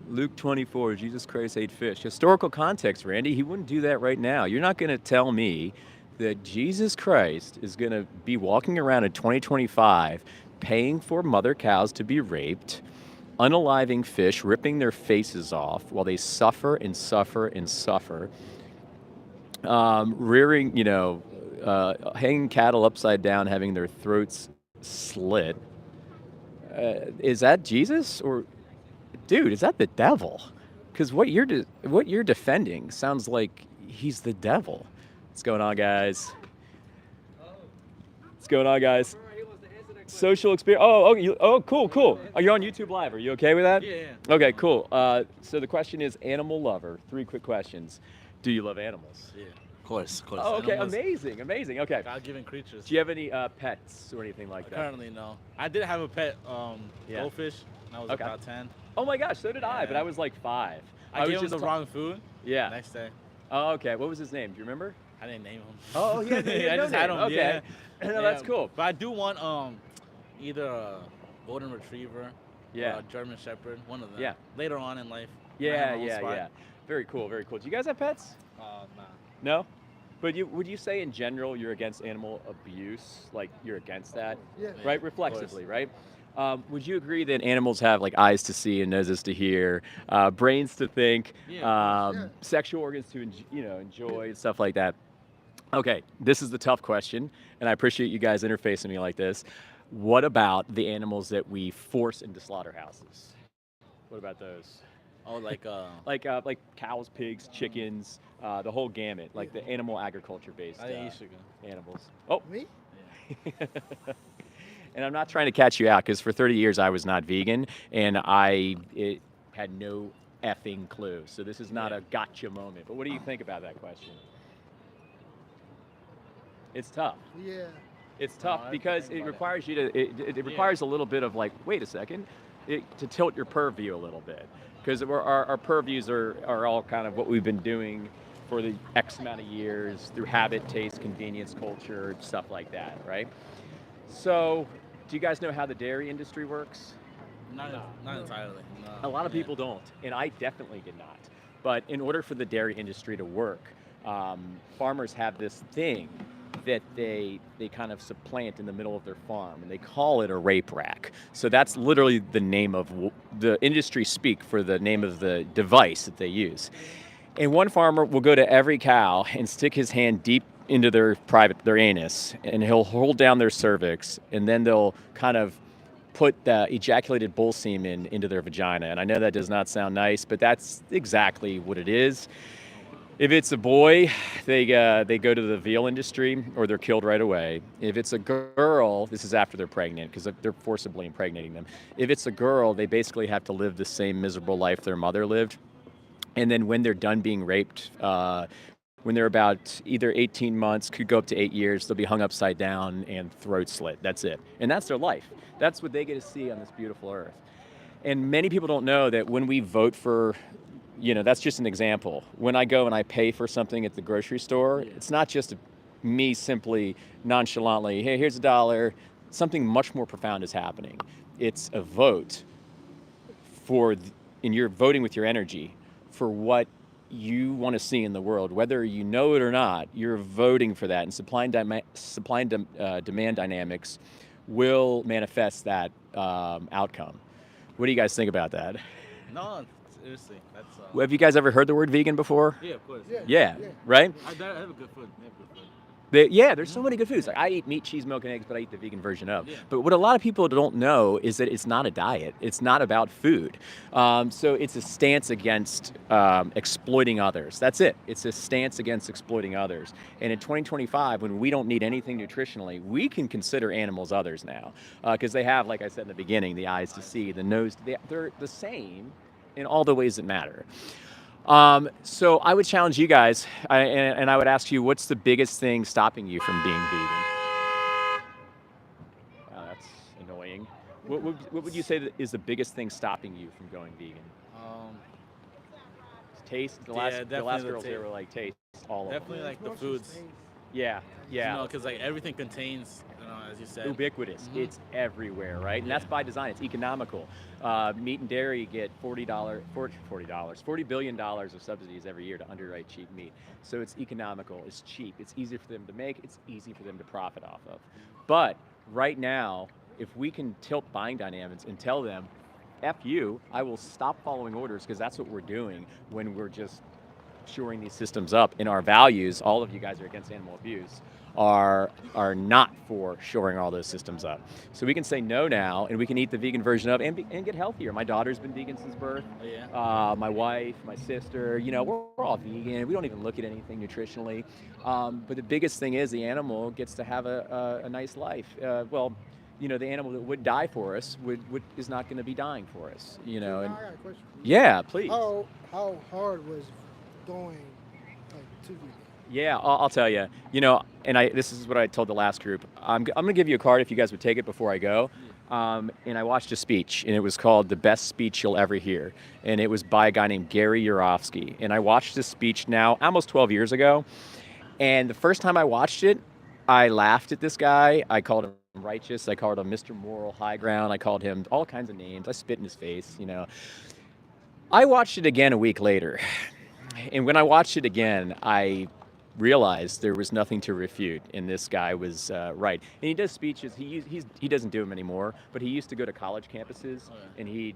Speaker 1: Luke 24, Jesus Christ ate fish. Historical context, Randy, he wouldn't do that right now. You're not going to tell me that Jesus Christ is going to be walking around in 2025 paying for mother cows to be raped, unaliving fish, ripping their faces off while they suffer and suffer and suffer, rearing, hanging cattle upside down, having their throats slit. Is that Jesus? Or, dude, is that the devil? Because what you're defending sounds like he's the devil. What's going on, guys? What's going on, guys? Social experience. Cool. Oh, you're on YouTube Live. Are you okay with that?
Speaker 10: Yeah.
Speaker 1: Okay, cool. So the question is, animal lover. 3 quick questions. Do you love animals?
Speaker 10: Yeah, of course.
Speaker 1: Oh, okay,
Speaker 10: Animals,
Speaker 1: amazing. Okay.
Speaker 10: God-given creatures.
Speaker 1: Do you have any pets or anything like that?
Speaker 10: Currently, no. I did have a pet,
Speaker 1: Yeah.
Speaker 10: goldfish, when I was
Speaker 1: Okay.
Speaker 10: about 10.
Speaker 1: Oh my gosh, so did I,
Speaker 10: Yeah.
Speaker 1: but I was like 5.
Speaker 10: I gave
Speaker 1: was
Speaker 10: him the wrong food.
Speaker 1: Yeah.
Speaker 10: Next day.
Speaker 1: Oh, okay. What was his name? Do you remember?
Speaker 10: I didn't name him.
Speaker 1: Oh, yeah.
Speaker 10: I just had him.
Speaker 1: Okay.
Speaker 10: Yeah.
Speaker 1: No, that's cool.
Speaker 10: But I do want either a golden retriever
Speaker 1: Yeah.
Speaker 10: or a German shepherd, one of them.
Speaker 1: Yeah.
Speaker 10: Later on in life. when I have my own
Speaker 1: Yeah.
Speaker 10: spot.
Speaker 1: Very cool. Do you guys have pets?
Speaker 10: Nah.
Speaker 1: No? But would you say in general you're against animal abuse? Like you're against that?
Speaker 7: Yeah.
Speaker 1: Right? Reflexively, right? Would you agree that animals have like eyes to see and noses to hear, brains to think,
Speaker 10: Yeah.
Speaker 1: sexual organs to enjoy, stuff like that? Okay, this is the tough question, and I appreciate you guys interfacing me like this. What about the animals that we force into slaughterhouses? What about those?
Speaker 10: Oh, like
Speaker 1: Like cows, pigs, chickens, the whole gamut, like the animal agriculture-based
Speaker 10: I think you should go.
Speaker 1: animals. Oh,
Speaker 7: Me?
Speaker 1: and I'm not trying to catch you out because for 30 years I was not vegan and I had no effing clue. So this is not a gotcha moment. But what do you think about that question? It's tough.
Speaker 7: Yeah.
Speaker 1: It's tough
Speaker 10: I
Speaker 1: because
Speaker 10: think
Speaker 1: it
Speaker 10: about
Speaker 1: requires you to. It requires a little bit of like, wait a second, to tilt your purview a little bit because our purviews are all kind of what we've been doing for the X amount of years through habit, taste, convenience, culture, stuff like that, right? So, do you guys know how the dairy industry works?
Speaker 10: Not entirely.
Speaker 1: A lot of people don't, and I definitely did not. But in order for the dairy industry to work, farmers have this thing that they kind of supplant in the middle of their farm, and they call it a rape rack. So that's literally the name of the industry speak for the name of the device that they use. And one farmer will go to every cow and stick his hand deep into their anus, and he'll hold down their cervix, and then they'll kind of put the ejaculated bull semen into their vagina. And I know that does not sound nice, but that's exactly what it is. If it's a boy, they go to the veal industry or they're killed right away. If it's a girl, this is after they're pregnant because they're forcibly impregnating them. If it's a girl, they basically have to live the same miserable life their mother lived. And then when they're done being raped, when they're about either 18 months, could go up to 8 years, they'll be hung upside down and throat slit. That's it. And that's their life. That's what they get to see on this beautiful earth. And many people don't know that when we vote for, that's just an example. When I go and I pay for something at the grocery store, it's not just me simply nonchalantly, hey, here's $1. Something much more profound is happening. It's a vote and you're voting with your energy for what you want to see in the world, whether you know it or not. You're voting for that, and supply and demand dynamics will manifest that outcome. What do you guys think about that?
Speaker 10: No, seriously, that's.
Speaker 1: Have you guys ever heard the word vegan before?
Speaker 10: Yeah, of course.
Speaker 1: Yeah, right?
Speaker 10: I have a good food. They have good food.
Speaker 1: There's so many good foods. Like I eat meat, cheese, milk, and eggs, but I eat the vegan version of.
Speaker 10: Yeah.
Speaker 1: But what a lot of people don't know is that it's not a diet. It's not about food. So it's a stance against exploiting others. That's it. It's a stance against exploiting others. And in 2025, when we don't need anything nutritionally, we can consider animals others now, because they have, like I said in the beginning, the eyes to see, the nose. They're the same in all the ways that matter. So I would challenge you guys, and I would ask you, what's the biggest thing stopping you from being vegan? Wow, that's annoying. What would you say that is the biggest thing stopping you from going vegan? Taste. The last
Speaker 10: definitely
Speaker 1: girls they were like taste all of them.
Speaker 10: Definitely like the foods.
Speaker 1: Yeah.
Speaker 10: You know, because like everything contains, as you said.
Speaker 1: Ubiquitous.
Speaker 10: Mm-hmm.
Speaker 1: It's everywhere, right? And that's by design. It's economical. Meat and dairy get $40 billion of subsidies every year to underwrite cheap meat. So it's economical. It's cheap. It's easy for them to make. It's easy for them to profit off of. But right now, if we can tilt buying dynamics and tell them, F you, I will stop following orders, because that's what we're doing when we're just shoring these systems up. In our values, all of you guys are against animal abuse, are not for shoring all those systems up. So we can say no now, and we can eat the vegan version of and get healthier. My daughter's been vegan since birth.
Speaker 10: Oh, yeah.
Speaker 1: My wife, my sister, we're all vegan. We don't even look at anything nutritionally. But the biggest thing is the animal gets to have a nice life. The animal that would die for us is not going to be dying for us.
Speaker 11: I got a question for you.
Speaker 1: Yeah, please.
Speaker 11: How hard was going to vegan?
Speaker 1: Yeah, I'll tell you. This is what I told the last group. I'm going to give you a card if you guys would take it before I go. And I watched a speech, and it was called "The Best Speech You'll Ever Hear," and it was by a guy named Gary Yourofsky. And I watched this speech now almost 12 years ago. And the first time I watched it, I laughed at this guy. I called him righteous. I called him Mr. Moral High Ground. I called him all kinds of names. I spit in his face. I watched it again a week later. And when I watched it again, I realized there was nothing to refute, and this guy was right. And he does speeches. He doesn't do them anymore, but he used to go to college campuses, and he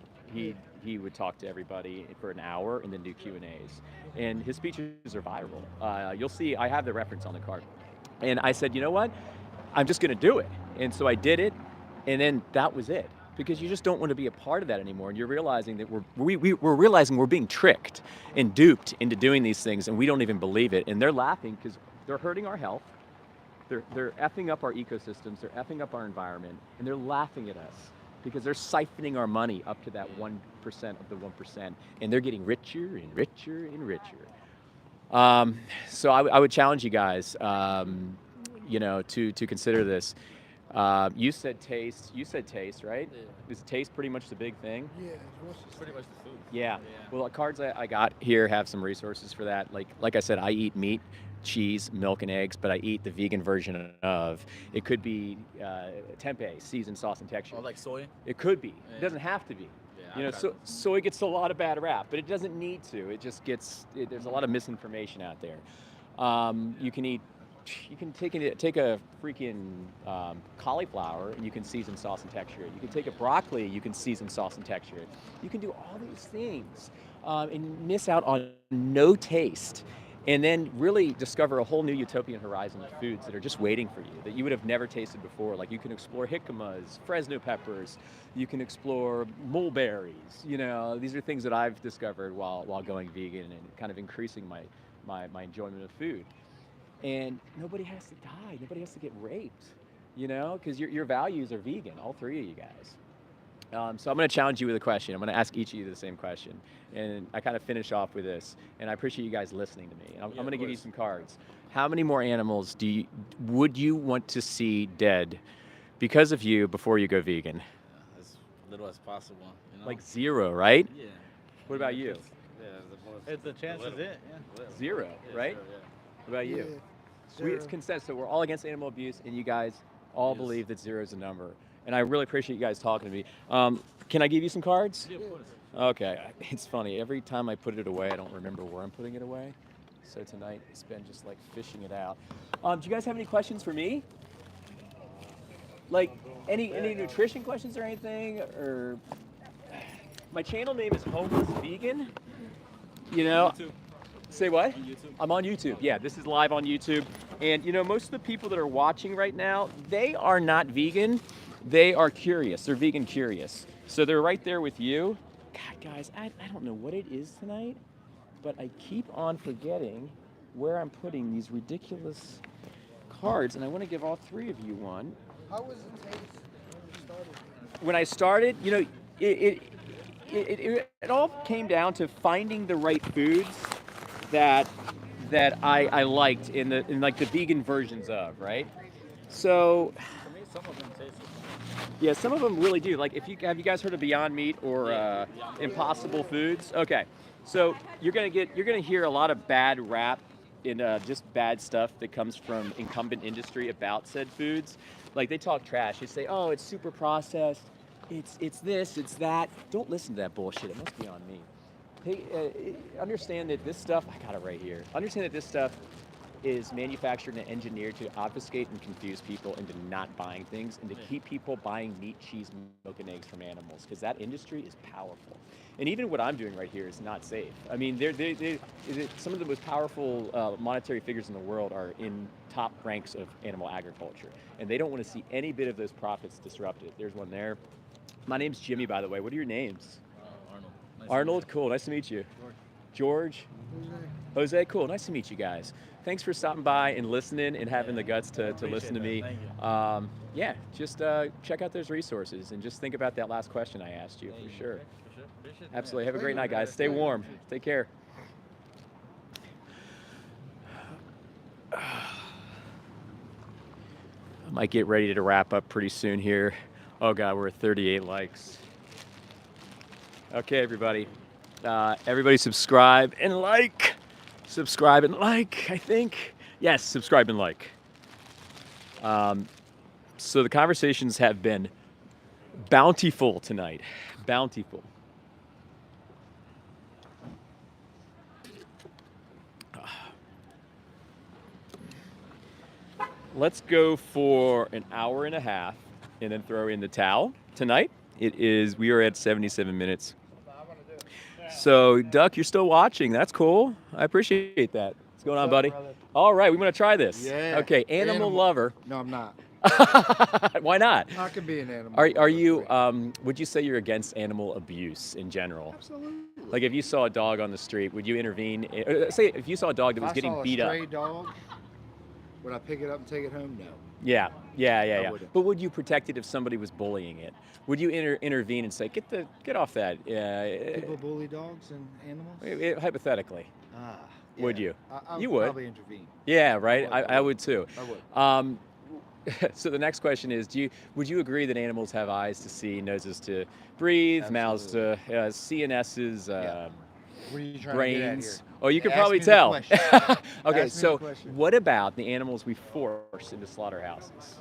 Speaker 1: would talk to everybody for an hour and then do Q&As. And his speeches are viral. You'll see. I have the reference on the card. And I said, you know what? I'm just going to do it. And so I did it, and then that was it. Because you just don't want to be a part of that anymore, and you're realizing that we're realizing we're being tricked and duped into doing these things, and we don't even believe it. And they're laughing because they're hurting our health, they're effing up our ecosystems, they're effing up our environment, and they're laughing at us because they're siphoning our money up to that 1% of the 1%, and they're getting richer and richer and richer. So I would challenge you guys, to consider this. You said taste. You said taste, right? Yeah. Is taste pretty much the big thing?
Speaker 11: Yeah,
Speaker 10: It's pretty much the food.
Speaker 1: Yeah. Well, the cards I got here have some resources for that. Like I said, I eat meat, cheese, milk, and eggs, but I eat the vegan version of. It could be tempeh, seasoned sauce and texture.
Speaker 10: Or like soy?
Speaker 1: It could be.
Speaker 10: Yeah.
Speaker 1: It doesn't have to be.
Speaker 10: Yeah,
Speaker 1: Soy gets a lot of bad rap, but it doesn't need to. It just gets. There's a lot of misinformation out there. You can take a freaking cauliflower and you can season, sauce, and texture it. You can take a broccoli, you can season, sauce, and texture it. You can do all these things and miss out on no taste, and then really discover a whole new utopian horizon of foods that are just waiting for you that you would have never tasted before. Like you can explore jicama's, Fresno peppers, you can explore mulberries. These are things that I've discovered while going vegan and kind of increasing my enjoyment of food. And nobody has to die. Nobody has to get raped, because your values are vegan, all three of you guys. So I'm going to challenge you with a question. I'm going to ask each of you the same question. And I kind of finish off with this. And I appreciate you guys listening to me. And I'm going to give you some cards. How many more animals would you want to see dead because of you before you go vegan?
Speaker 10: As little as possible.
Speaker 1: Like 0, right?
Speaker 10: Yeah.
Speaker 1: What about you?
Speaker 10: The chance is it. Yeah.
Speaker 1: 0, right?
Speaker 10: 0, yeah.
Speaker 1: What about you? It's consensus. So we're all against animal abuse, and you guys all believe that 0 is a number. And I really appreciate you guys talking to me. Can I give you some cards?
Speaker 10: Yeah, of course.
Speaker 1: Okay, it's funny. Every time I put it away, I don't remember where I'm putting it away. So tonight it's been just like fishing it out. Do you guys have any questions for me? Like any nutrition questions or anything? Or my channel name is Homeless Vegan. You know, say what?
Speaker 3: On YouTube?
Speaker 1: I'm on YouTube. Yeah, this is live on YouTube. And you know, most of the people that are watching right now, they are not vegan. They are curious. They're vegan curious. So they're right there with you. God, guys, I don't know what it is tonight, but I keep on forgetting where I'm putting these ridiculous cards, and I want to give all three of you one.
Speaker 11: How was the taste when you started?
Speaker 1: When I started, you know, it all came down to finding the right foods that I liked in like the vegan versions of, right? So
Speaker 10: To me, some of them taste the same.
Speaker 1: yeah, some of them really do. Like, have you guys heard of Beyond Meat or Impossible Foods? Okay, so you're gonna hear a lot of bad rap in just bad stuff that comes from incumbent industry about said foods. Like they talk trash. They say, oh, it's super processed. It's this, it's that. Don't listen to that bullshit. It must be on me. Hey, understand that this stuff. I got it right here. Understand that this stuff is manufactured and engineered to obfuscate and confuse people into not buying things and to keep people buying meat, cheese, milk, and eggs from animals, because that industry is powerful. And even what I'm doing right here is not safe. I mean, some of the most powerful monetary figures in the world are in top ranks of animal agriculture, and they don't want to see any bit of those profits disrupted. There's one there. My name's Jimmy, by the way. What are your names?
Speaker 10: Arnold. Nice
Speaker 1: Arnold, cool. Nice to meet you. George. Jose, cool. Nice to meet you guys. Thanks for stopping by and listening and having the guts to listen to me.
Speaker 10: Thank you.
Speaker 1: Yeah, just check out those resources and just think about that last question I asked you, for sure.
Speaker 10: Appreciate it.
Speaker 1: Absolutely. Have a great night, guys. Stay warm. Take care. I might get ready to wrap up pretty soon here. Oh, God, we're at 38 likes. Okay, everybody. Everybody subscribe and like. Subscribe and like, I think. Yes, subscribe and like. So the conversations have been bountiful tonight. Bountiful. Let's go for an hour and a half and then throw in the towel tonight. We are at 77 minutes. So, Duck, you're still watching. That's cool. I appreciate that. What's going on, buddy?
Speaker 11: Brother?
Speaker 1: All right, we want to try this.
Speaker 11: Yeah.
Speaker 1: Okay, animal lover.
Speaker 11: No, I'm not.
Speaker 1: Why not?
Speaker 11: I can be an animal.
Speaker 1: Are you? Would you say you're against animal abuse in general?
Speaker 11: Absolutely.
Speaker 1: Like, if you saw a dog on the street, would you intervene? Say, if you saw a dog that was getting beat
Speaker 11: If I
Speaker 1: up.
Speaker 11: saw a stray dog, would I pick it up and take it home? No.
Speaker 1: Yeah.
Speaker 11: wouldn't.
Speaker 1: But would you protect it if somebody was bullying it? Would you intervene and say, get off that?
Speaker 11: People bully dogs and animals?
Speaker 1: Hypothetically. Would
Speaker 11: Yeah.
Speaker 1: you?
Speaker 11: I would
Speaker 1: You would.
Speaker 11: probably intervene.
Speaker 1: Yeah, right.
Speaker 11: I would.
Speaker 1: I would too.
Speaker 11: I would.
Speaker 1: So the next question is: would you agree that animals have eyes to see, noses to breathe, mouths to CNSs,
Speaker 11: What are you trying
Speaker 1: brains?
Speaker 11: to get at here?
Speaker 1: Oh, you can
Speaker 11: Ask
Speaker 1: probably
Speaker 11: me the
Speaker 1: tell.
Speaker 11: question.
Speaker 1: Okay,
Speaker 11: Ask me
Speaker 1: so
Speaker 11: the question.
Speaker 1: what about the animals we force into slaughterhouses?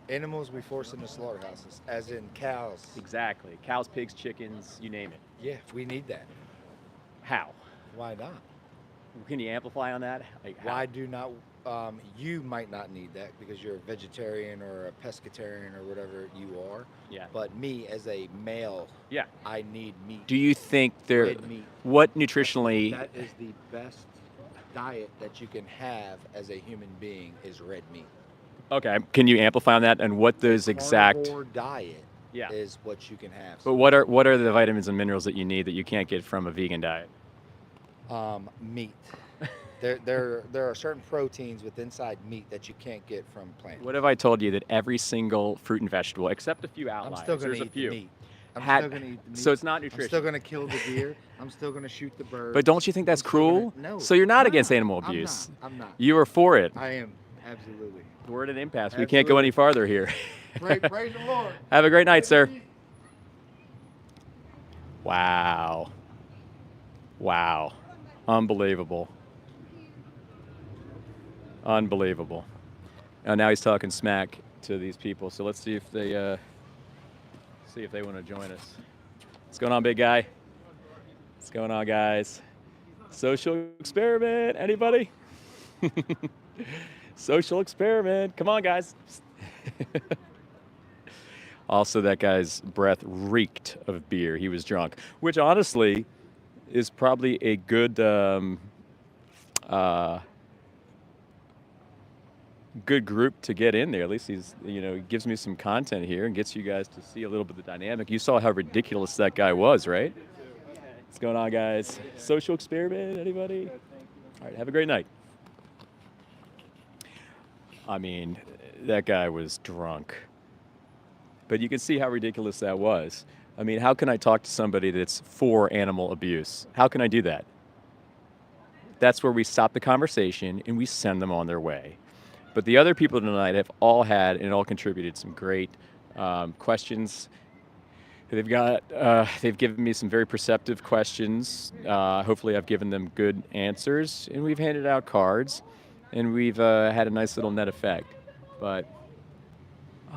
Speaker 11: Animals we force into slaughterhouses, as in cows.
Speaker 1: Exactly. Cows, pigs, chickens, you name it.
Speaker 11: Yeah, we need that.
Speaker 1: How?
Speaker 11: Why not?
Speaker 1: Can you amplify on that? Like, how?
Speaker 11: Why do not? You might not need that because you're a vegetarian or a pescatarian or whatever you are.
Speaker 1: Yeah.
Speaker 11: But me, as a male,
Speaker 1: Yeah.
Speaker 11: I need meat.
Speaker 1: Do you think
Speaker 11: Red meat.
Speaker 1: what nutritionally?
Speaker 11: That is the best diet that you can have as a human being is red meat.
Speaker 1: Okay, can you amplify on that and what those exact?
Speaker 11: Carnivore diet
Speaker 1: Yeah.
Speaker 11: is what you can have.
Speaker 1: But what are the vitamins and minerals that you need that you can't get from a vegan diet?
Speaker 11: Meat. There are certain proteins with inside meat that you can't get from plants.
Speaker 1: What if I told you that every single fruit and vegetable, except a few
Speaker 11: I'm
Speaker 1: outliers,
Speaker 11: still gonna
Speaker 1: there's a
Speaker 11: eat
Speaker 1: few,
Speaker 11: the meat. I'm
Speaker 1: had-
Speaker 11: still gonna eat the meat.
Speaker 1: so it's not
Speaker 11: I'm
Speaker 1: nutrition.
Speaker 11: still gonna kill the deer. I'm still gonna shoot the bird.
Speaker 1: But don't you think that's
Speaker 11: I'm still gonna-
Speaker 1: cruel?
Speaker 11: No.
Speaker 1: So you're not
Speaker 11: I'm
Speaker 1: against animal abuse.
Speaker 11: I'm not.
Speaker 1: You are for it.
Speaker 11: I am. Absolutely.
Speaker 1: We're at an impasse. We can't go any farther here.
Speaker 11: Praise the Lord.
Speaker 1: Have a great night, sir. Wow. Wow. Unbelievable. Unbelievable. And now he's talking smack to these people. So let's see if they want to join us. What's going on, big guy? What's going on, guys? Social experiment. Anybody? Social experiment. Come on, guys. Also, that guy's breath reeked of beer. He was drunk, which honestly is probably a good good group to get in there. At least he's, he gives me some content here and gets you guys to see a little bit of the dynamic. You saw how ridiculous that guy was, right? What's going on, guys? Social experiment, anybody? All right, have a great night. I mean, that guy was drunk. But you can see how ridiculous that was. I mean, how can I talk to somebody that's for animal abuse? How can I do that? That's where we stop the conversation and we send them on their way. But the other people tonight have all had and all contributed some great questions. They've given me some very perceptive questions. Hopefully I've given them good answers. And we've handed out cards. And we've had a nice little net effect. But,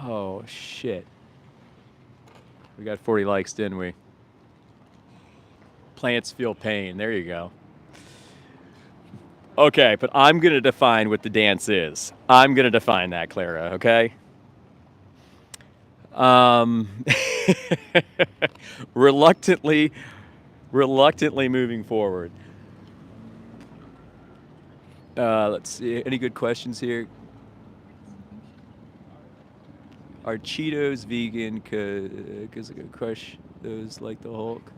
Speaker 1: oh, shit. We got 40 likes, didn't we? Plants feel pain. There you go. Okay, but I'm going to define what the dance is. I'm going to define that, Clara, okay? Reluctantly moving forward. Let's see. Any good questions here? Are Cheetos vegan? Because I'm going to crush those like the Hulk.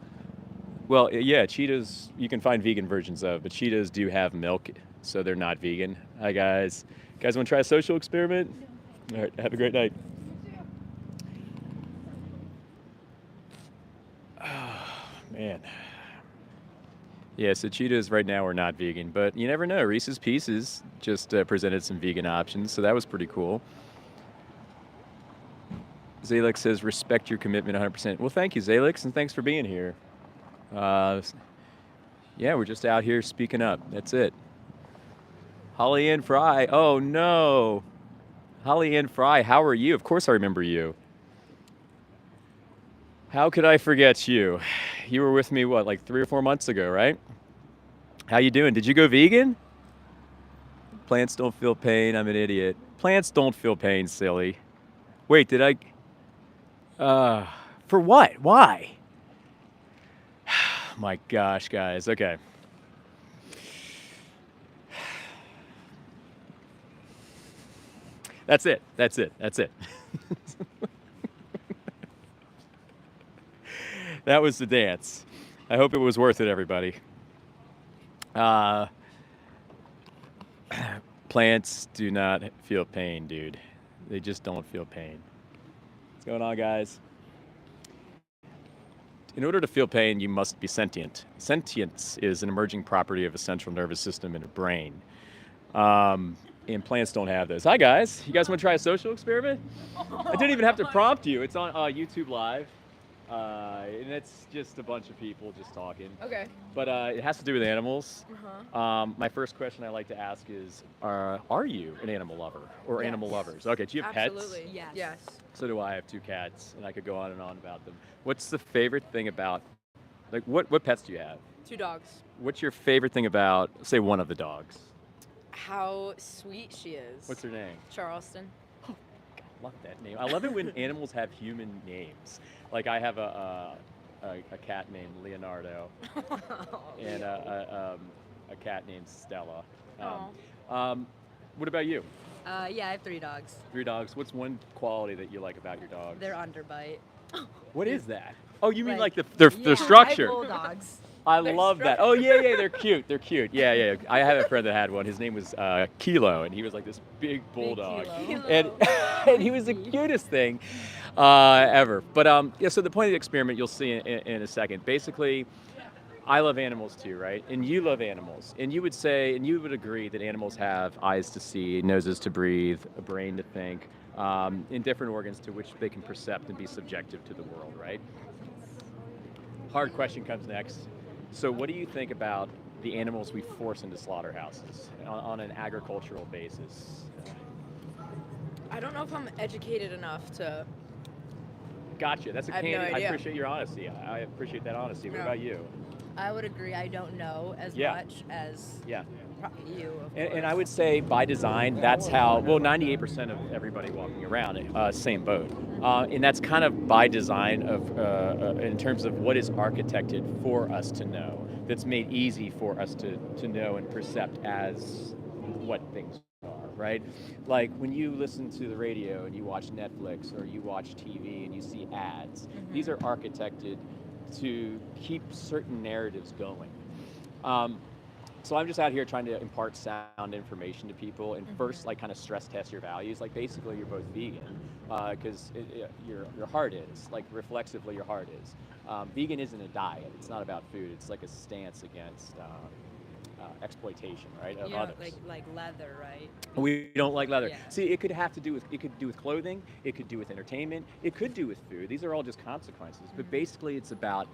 Speaker 1: Well, yeah, Cheetos, you can find vegan versions of, but Cheetos do have milk, so they're not vegan. Hi, guys. You guys want to try a social experiment? All right, have a great night. Oh, man. Yeah, so Cheetos right now are not vegan, but you never know. Reese's Pieces just presented some vegan options, so that was pretty cool. Zalix says, respect your commitment 100%. Well, thank you, Zalix, and thanks for being here. Yeah, we're just out here speaking up. That's it. Holly Ann Fry. Oh, no. Holly Ann Fry, how are you? Of course I remember you. How could I forget you? You were with me, what, like 3 or 4 months ago, right? How you doing? Did you go vegan? Plants don't feel pain. I'm an idiot. Plants don't feel pain, silly. Wait, did I... for what? Why? My gosh, guys. Okay. That's it. That's it. That's it. That was the dance. I hope it was worth it, everybody. Plants do not feel pain, dude. They just don't feel pain. What's going on, guys? In order to feel pain, you must be sentient. Sentience is an emerging property of a central nervous system in a brain. And plants don't have those. Hi, guys. You guys want to try a social experiment? I didn't even have to prompt you. It's on YouTube Live. And it's just a bunch of people just talking.
Speaker 9: Okay.
Speaker 1: But it has to do with animals. My first question I like to ask is, are you an animal lover or animal lovers? Okay, do you have pets?
Speaker 9: Absolutely. Yes.
Speaker 1: So do I. I have 2 cats, and I could go on and on about them. What's the favorite thing about, like, what pets do you have?
Speaker 9: 2 dogs.
Speaker 1: What's your favorite thing about, say, one of the dogs?
Speaker 9: How sweet she is.
Speaker 1: What's her name?
Speaker 9: Charleston.
Speaker 1: I love that name. I love it when animals have human names. Like, I have a cat named Leonardo and a cat named Stella. What about you?
Speaker 9: Yeah, I have 3 dogs.
Speaker 1: 3 dogs. What's one quality that you like about your dogs?
Speaker 9: They're underbite.
Speaker 1: What is that? Oh, you mean like
Speaker 9: yeah,
Speaker 1: their structure?
Speaker 9: bulldogs.
Speaker 1: I love that. Oh, yeah, they're cute. They're cute. Yeah. I have a friend that had one. His name was Kilo, and he was like this big bulldog.
Speaker 9: Kilo.
Speaker 1: And he was the cutest thing ever. But yeah, so the point of the experiment, you'll see in a second. Basically, I love animals too, right? And you love animals. And you would say, and you would agree that animals have eyes to see, noses to breathe, a brain to think, and different organs to which they can percept and be subjective to the world, right? Hard question comes next. So what do you think about the animals we force into slaughterhouses on an agricultural basis?
Speaker 9: I don't know if I'm educated enough to
Speaker 1: Gotcha. That's a
Speaker 12: I have no
Speaker 1: candid. I
Speaker 12: idea.
Speaker 1: appreciate your honesty. I appreciate that honesty. What
Speaker 12: Yeah.
Speaker 1: about you?
Speaker 12: I would agree. I don't know as
Speaker 1: Yeah.
Speaker 12: much as
Speaker 1: Yeah.
Speaker 12: you, of
Speaker 1: And I
Speaker 12: course.
Speaker 1: would say by design, that's how, well, 98% of everybody walking around, same boat. And that's kind of by design in terms of what is architected for us to know, that's made easy for us to know and percept as what things are, right? Like when you listen to the radio and you watch Netflix or you watch TV and you see ads, these are architected to keep certain narratives going. So I'm just out here trying to impart sound information to people and first like kind of stress test your values. Like basically you're both vegan because your heart is, like reflexively your heart is. Vegan isn't a diet. It's not about food. It's like a stance against exploitation, right, of
Speaker 12: You don't
Speaker 1: others.
Speaker 12: like leather, right?
Speaker 1: We don't like leather.
Speaker 12: Yeah.
Speaker 1: See, it could do with clothing, it could do with entertainment, it could do with food. These are all just consequences. But basically it's about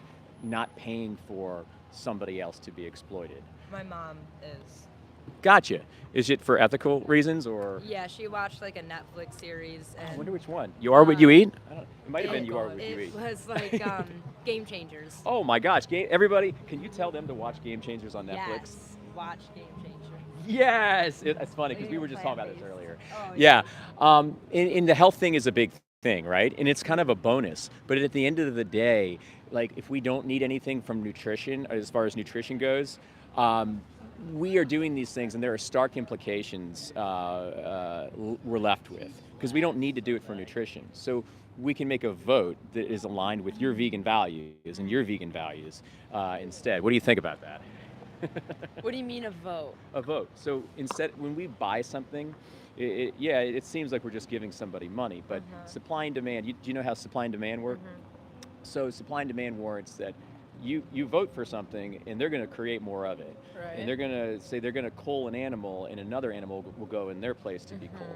Speaker 1: not paying for somebody else to be exploited.
Speaker 12: My mom is.
Speaker 1: Gotcha. Is it for ethical reasons or?
Speaker 12: Yeah, she watched like a Netflix series, and
Speaker 1: I wonder which one. You Are What You Eat? I don't, it might have been You Are What You
Speaker 12: it
Speaker 1: Eat.
Speaker 12: was like Game Changers.
Speaker 1: Oh my gosh, everybody, can you tell them to watch Game Changers on Netflix?
Speaker 12: Yes, watch Game Changers.
Speaker 1: Yes, it's funny because we were just talking about this
Speaker 12: Plant-based.
Speaker 1: earlier.
Speaker 12: Oh,
Speaker 1: Yeah, and the health thing is a big thing, right? And it's kind of a bonus. But at the end of the day, like if we don't need anything from nutrition, as far as nutrition goes, we are doing these things, and there are stark implications we're left with because we don't need to do it for nutrition. So we can make a vote that is aligned with your vegan values and your vegan values instead. What do you think about that?
Speaker 12: What do you mean a vote?
Speaker 1: A vote. So instead, when we buy something, it seems like we're just giving somebody money, but supply and demand, do you know how supply and demand work? So supply and demand warrants that you vote for something and they're going to create more of it.
Speaker 12: Right.
Speaker 1: And they're going to say they're going to cull an animal and another animal will go in their place to be culled.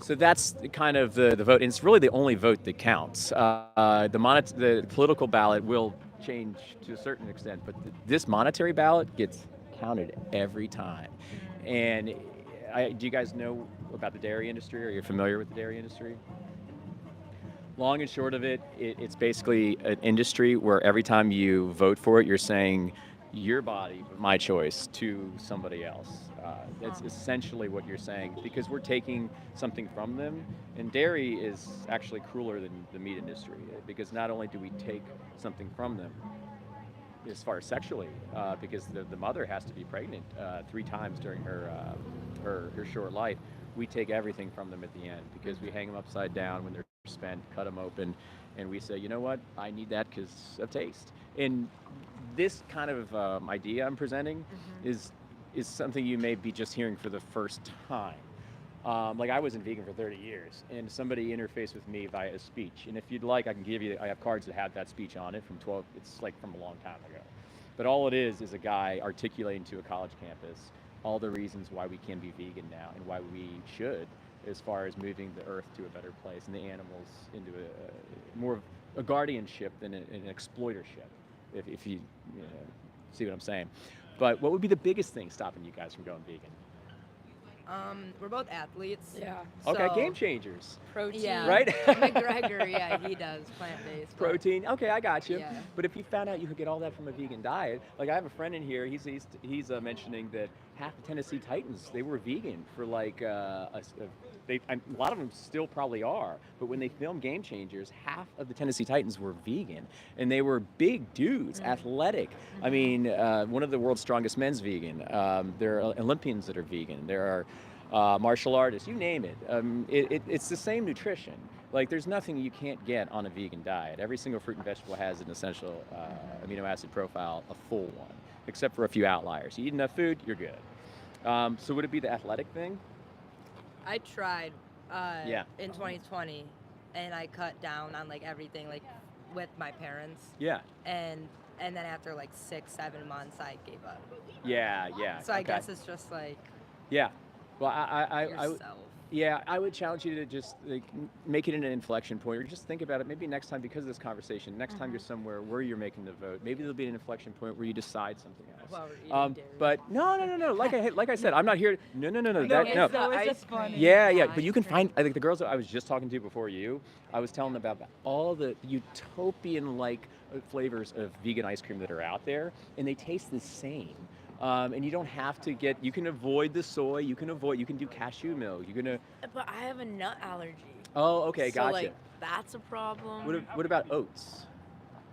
Speaker 1: So that's kind of the vote, and it's really the only vote that counts. The political ballot will change to a certain extent, but this monetary ballot gets counted every time. And do you guys know about the dairy industry? Are you familiar with the dairy industry? Long and short of it, it's basically an industry where every time you vote for it, you're saying your body, my choice, to somebody else. That's essentially what you're saying, because we're taking something from them. And dairy is actually crueler than the meat industry, because not only do we take something from them, as far as sexually, because the mother has to be pregnant 3 times during her short life. We take everything from them at the end because we hang them upside down when they're spent, cut them open, and we say, you know what, I need that because of taste. And this kind of idea I'm presenting is something you may be just hearing for the first time. Like I wasn't vegan for 30 years, and somebody interfaced with me via a speech. And if you'd like, I can give you, I have cards that have that speech on it from 12, it's like from a long time ago. But all it is a guy articulating to a college campus all the reasons why we can be vegan now and why we should, as far as moving the earth to a better place and the animals into more of a guardianship than an exploitership, if you see what I'm saying. But what would be the biggest thing stopping you guys from going vegan?
Speaker 12: We're both athletes.
Speaker 8: Yeah.
Speaker 1: Okay,
Speaker 12: so
Speaker 1: game changers.
Speaker 12: Protein.
Speaker 8: Yeah.
Speaker 1: Right?
Speaker 12: McGregor, yeah, he does plant-based. but-
Speaker 1: Protein. Okay, I got you.
Speaker 12: Yeah.
Speaker 1: But if you found out you could get all that from a vegan diet, like I have a friend in here, he's mentioning that half the Tennessee Titans, they were vegan for like a lot of them still probably are. But when they filmed Game Changers, half of the Tennessee Titans were vegan, and they were big dudes, athletic. I mean, one of the world's strongest men's vegan. There are Olympians that are vegan. There are martial artists. You name it. It's the same nutrition. Like there's nothing you can't get on a vegan diet. Every single fruit and vegetable has an essential amino acid profile, a full one, except for a few outliers. You eat enough food, you're good. So would it be the athletic thing?
Speaker 12: I tried
Speaker 1: Yeah.
Speaker 12: in 2020, and I cut down on like everything, like with my parents.
Speaker 1: Yeah.
Speaker 12: And then after like 6-7 months, I gave up.
Speaker 1: Yeah.
Speaker 12: So I
Speaker 1: okay.
Speaker 12: guess it's just like
Speaker 1: Yeah. Well, I
Speaker 12: yourself.
Speaker 1: Yeah, I would challenge you to just like make it an inflection point, or just think about it. Maybe next time, because of this conversation, next time you're somewhere where you're making the vote, maybe there'll be an inflection point where you decide something else.
Speaker 12: While we're eating dairy.
Speaker 1: But no. Like I said, I'm not here. No.
Speaker 6: No,
Speaker 1: That
Speaker 6: it's
Speaker 1: no.
Speaker 6: so it's
Speaker 12: Ice
Speaker 6: just funny.
Speaker 12: cream.
Speaker 1: Yeah. But
Speaker 12: Ice
Speaker 1: you can
Speaker 12: cream.
Speaker 1: find. I think the girls that I was just talking to before you, I was telling them about all the utopian like flavors of vegan ice cream that are out there, and they taste the same. And you don't have to get. You can avoid the soy. You can do cashew milk. You're gonna.
Speaker 8: But I have a nut allergy.
Speaker 1: Oh, okay,
Speaker 8: So
Speaker 1: gotcha.
Speaker 8: like that's a problem.
Speaker 1: What about oats?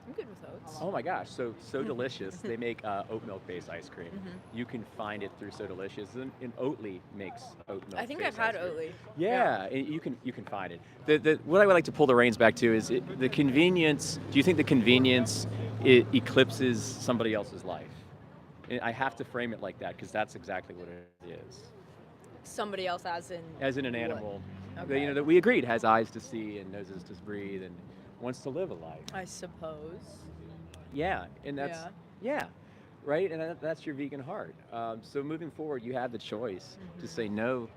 Speaker 8: I'm good with oats.
Speaker 1: Oh my gosh, so delicious. They make oat milk based ice cream. You can find it through So Delicious, and Oatly makes oat milk.
Speaker 8: I think I've had Oatly.
Speaker 1: Yeah, you can find it. What I would like to pull the reins back to is the convenience. Do you think the convenience eclipses somebody else's life? And I have to frame it like that because that's exactly what it is.
Speaker 8: Somebody else as in
Speaker 1: An
Speaker 8: what?
Speaker 1: animal,
Speaker 8: Okay.
Speaker 1: that we agreed has eyes to see and noses to breathe and wants to live a life.
Speaker 8: I suppose.
Speaker 1: Yeah, and that's right, and that's your vegan heart. So moving forward, you have the choice to say no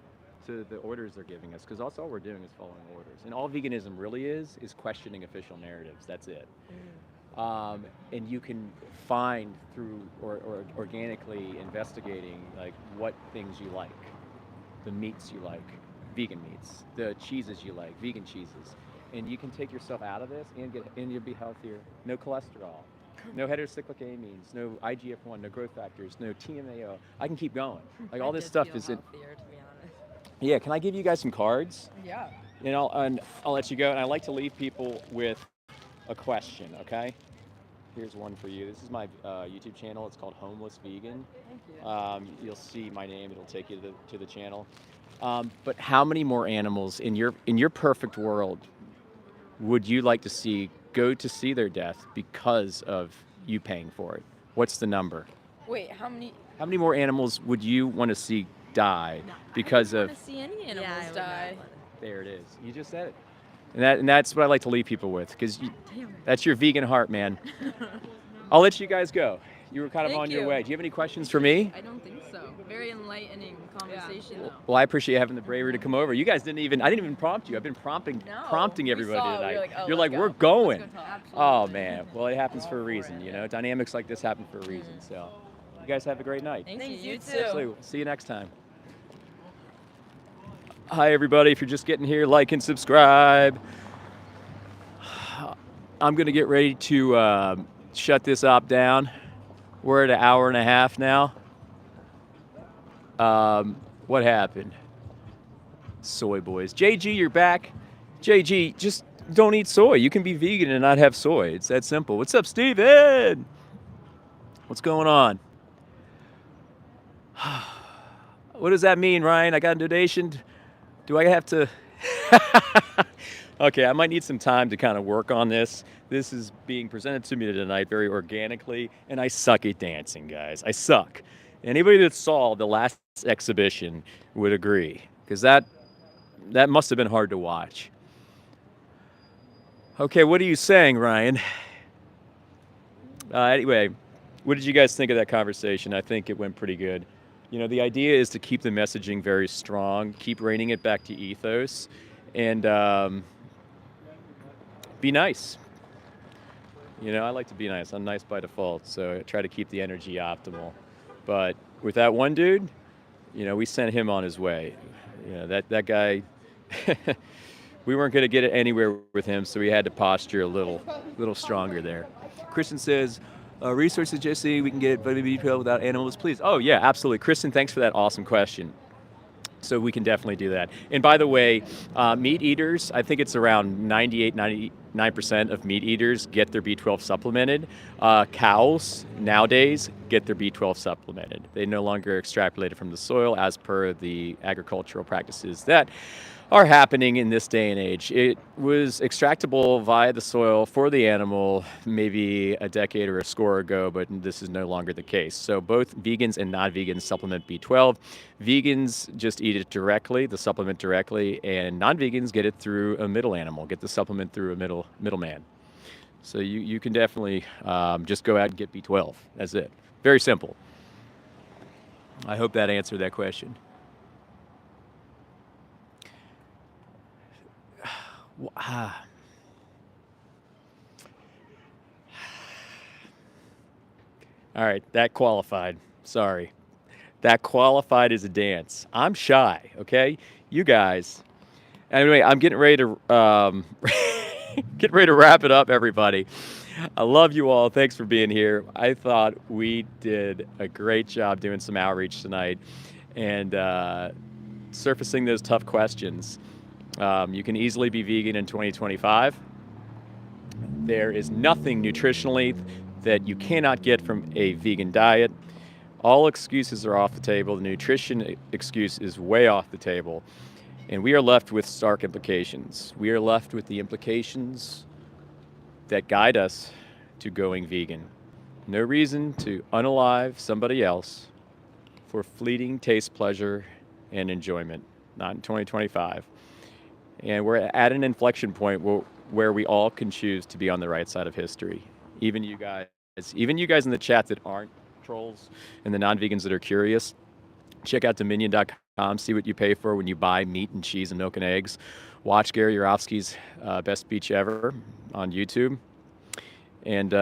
Speaker 1: to the orders they're giving us, because that's all we're doing is following orders. And all veganism really is questioning official narratives. That's it. And you can find through or organically investigating like what things you like, the meats you like, vegan meats, the cheeses you like, vegan cheeses. And you can take yourself out of this and you'll be healthier. No cholesterol, no heterocyclic amines, no IGF-1, no growth factors, no TMAO. I can keep going. Like all this stuff is in.
Speaker 12: Healthier, to be honest.
Speaker 1: Yeah, can I give you guys some cards?
Speaker 8: Yeah.
Speaker 1: And I'll let you go. And I like to leave people with a question. Okay. Here's one for you. This is my YouTube channel. It's called Homeless Vegan.
Speaker 8: Thank you.
Speaker 1: You'll see my name. It'll take you to the channel. But how many more animals in your perfect world would you like to see go to see their death because of you paying for it? What's the number?
Speaker 8: Wait, how many?
Speaker 1: How many more animals would you want to see die because
Speaker 8: I
Speaker 1: of?
Speaker 8: don't want to see any
Speaker 12: Yeah,
Speaker 8: animals
Speaker 12: I would not
Speaker 8: die.
Speaker 12: want it.
Speaker 1: There it is. You just said it. And that's what I like to leave people with, because that's your vegan heart, man. I'll let you guys go. You were kind of
Speaker 8: Thank
Speaker 1: on your
Speaker 8: you.
Speaker 1: way. Do you have any questions for me?
Speaker 8: I don't think so. Very enlightening conversation though.
Speaker 1: Well, I appreciate you having the bravery to come over. You guys I didn't even prompt you. I've been prompting
Speaker 8: we
Speaker 1: everybody
Speaker 8: saw it.
Speaker 1: tonight.
Speaker 8: We were like, oh,
Speaker 1: You're
Speaker 8: let's
Speaker 1: like, we're
Speaker 8: go.
Speaker 1: going.
Speaker 8: Let's go talk.
Speaker 1: Oh man. Well, it happens for a reason, you know. Dynamics like this happen for a reason. So, you guys have a great night.
Speaker 8: Thank you. You
Speaker 12: you
Speaker 8: too.
Speaker 12: too.
Speaker 1: Absolutely. See you next time. Hi everybody. If you're just getting here, like and subscribe. I'm gonna get ready to shut this op down. We're at an hour and a half now. What happened? Soy boys. JG, you're back. JG, just don't eat soy. You can be vegan and not have soy. It's that simple. What's up, Steven? What's going on? What does that mean, Ryan? I got a donation. Do I have to? Okay, I might need some time to kind of work on this. This is being presented to me tonight very organically, and I suck at dancing, guys. I suck. Anybody that saw the last exhibition would agree, because that must have been hard to watch. Okay, what are you saying, Ryan? Anyway, what did you guys think of that conversation? I think it went pretty good. You know, the idea is to keep the messaging very strong, keep reining it back to ethos, and be nice. You know, I like to be nice. I'm nice by default, so I try to keep the energy optimal. But with that one dude, you know, we sent him on his way. You know, that guy, we weren't going to get it anywhere with him, so we had to posture a little stronger there. Kristen says, research suggests we can get vitamin B12 without animals, please. Oh, yeah, absolutely. Kristen, thanks for that awesome question. So we can definitely do that. And by the way, meat eaters, I think it's around 99% of meat eaters get their B12 supplemented. Cows nowadays get their B12 supplemented. They no longer extrapolate it from the soil as per the agricultural practices that are happening in this day and age. It was extractable via the soil for the animal maybe a decade or a score ago, but this is no longer the case. So both vegans and non-vegans supplement B12. Vegans just eat it directly, the supplement directly, and non-vegans get it through a middle animal, get the supplement through a middleman. So you can definitely just go out and get B12. That's it. Very simple. I hope that answered that question. All right, that qualified. Sorry. That qualified as a dance. I'm shy, okay? You guys. Anyway, I'm getting ready to getting ready to wrap it up, everybody. I love you all. Thanks for being here. I thought we did a great job doing some outreach tonight and surfacing those tough questions. You can easily be vegan in 2025. There is nothing nutritionally that you cannot get from a vegan diet. All excuses are off the table. The nutrition excuse is way off the table. And we are left with stark implications. We are left with the implications that guide us to going vegan. No reason to unalive somebody else for fleeting taste pleasure and enjoyment. Not in 2025. And we're at an inflection point where we all can choose to be on the right side of history. Even you guys in the chat that aren't trolls and the non-vegans that are curious, check out Dominion.com, see what you pay for when you buy meat and cheese and milk and eggs. Watch Gary Yourofsky's Best Speech Ever on YouTube and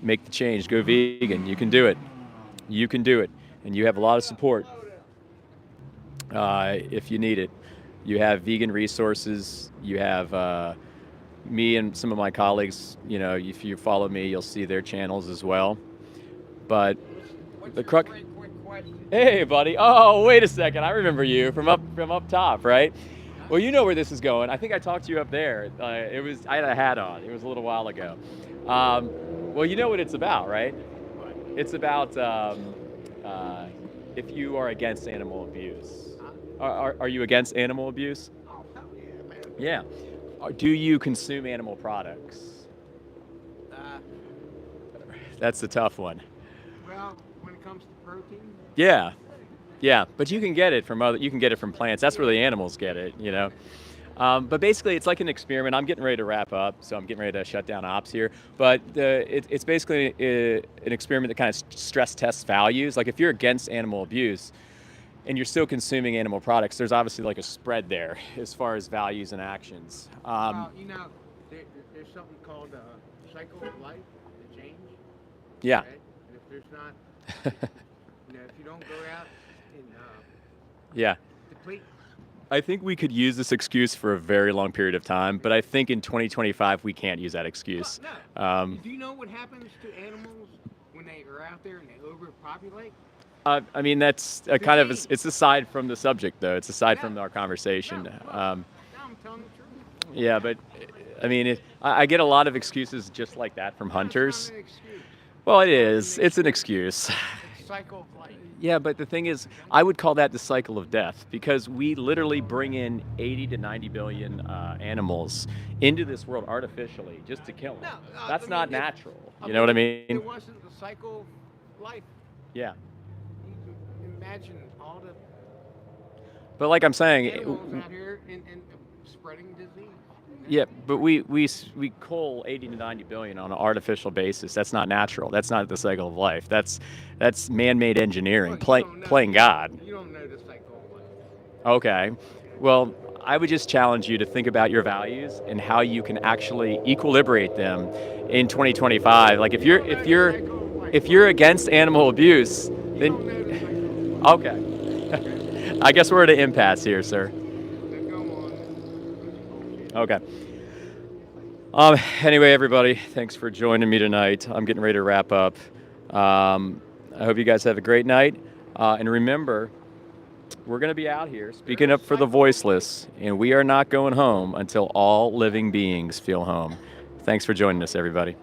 Speaker 1: make the change. Go vegan. You can do it. You can do it. And you have a lot of support if you need it. You have vegan resources. You have me and some of my colleagues. You know, if you follow me, you'll see their channels as well. But the crux. Hey, buddy. Oh, wait a second. I remember you from up top, right? Well, you know where this is going. I think I talked to you up there. I had a hat on. It was a little while ago. Well, you know what it's about, right? It's about if you are against animal abuse. Are you against animal abuse?
Speaker 7: Oh, hell yeah, man.
Speaker 1: Yeah. Do you consume animal products? That's the tough one.
Speaker 7: Well, when it comes to protein,
Speaker 1: Yeah. Yeah, but you can get it from plants. That's where the animals get it, you know. But basically, it's like an experiment. I'm getting ready to wrap up, so I'm getting ready to shut down ops here. But it's basically an experiment that kind of stress tests values. Like if you're against animal abuse and you're still consuming animal products, there's obviously like a spread there as far as values and actions.
Speaker 13: Well, you know, there's something called a cycle of life, the change.
Speaker 1: Yeah.
Speaker 13: Right? And if there's not, you know, if you don't go out and
Speaker 1: Yeah.
Speaker 13: deplete.
Speaker 1: I think we could use this excuse for a very long period of time, but I think in 2025 we can't use that excuse.
Speaker 13: Well, no. Do you know what happens to animals when they are out there and they overpopulate?
Speaker 1: I mean, that's it's aside from the subject, though. It's aside from our conversation.
Speaker 13: No, I'm telling the truth.
Speaker 1: Yeah, but I mean, I get a lot of excuses just like that from hunters.
Speaker 13: It's not an excuse.
Speaker 1: Well, it is. It's an excuse.
Speaker 13: It's a cycle of life.
Speaker 1: Yeah, but the thing is, I would call that the cycle of death because we literally bring in 80 to 90 billion animals into this world artificially just to kill them.
Speaker 13: No,
Speaker 1: That's
Speaker 13: I
Speaker 1: not
Speaker 13: mean,
Speaker 1: natural. You know what I mean?
Speaker 13: It wasn't the cycle of life.
Speaker 1: Yeah.
Speaker 13: You can imagine all the
Speaker 1: But like I'm saying,
Speaker 13: animals out here and spreading disease.
Speaker 1: yeah, but we cull 80 to 90 billion on an artificial basis. That's not natural. That's not the cycle of life. That's man-made engineering, playing God.
Speaker 13: You don't know the cycle of life.
Speaker 1: Okay. Well, I would just challenge you to think about your values and how you can actually equilibrate them in 2025. Like if you're against animal abuse, then okay. I guess we're at an impasse here, sir. Okay. Anyway, everybody, thanks for joining me tonight. I'm getting ready to wrap up. I hope you guys have a great night. And remember, we're going to be out here speaking up for the voiceless, and we are not going home until all living beings feel home. Thanks for joining us, everybody.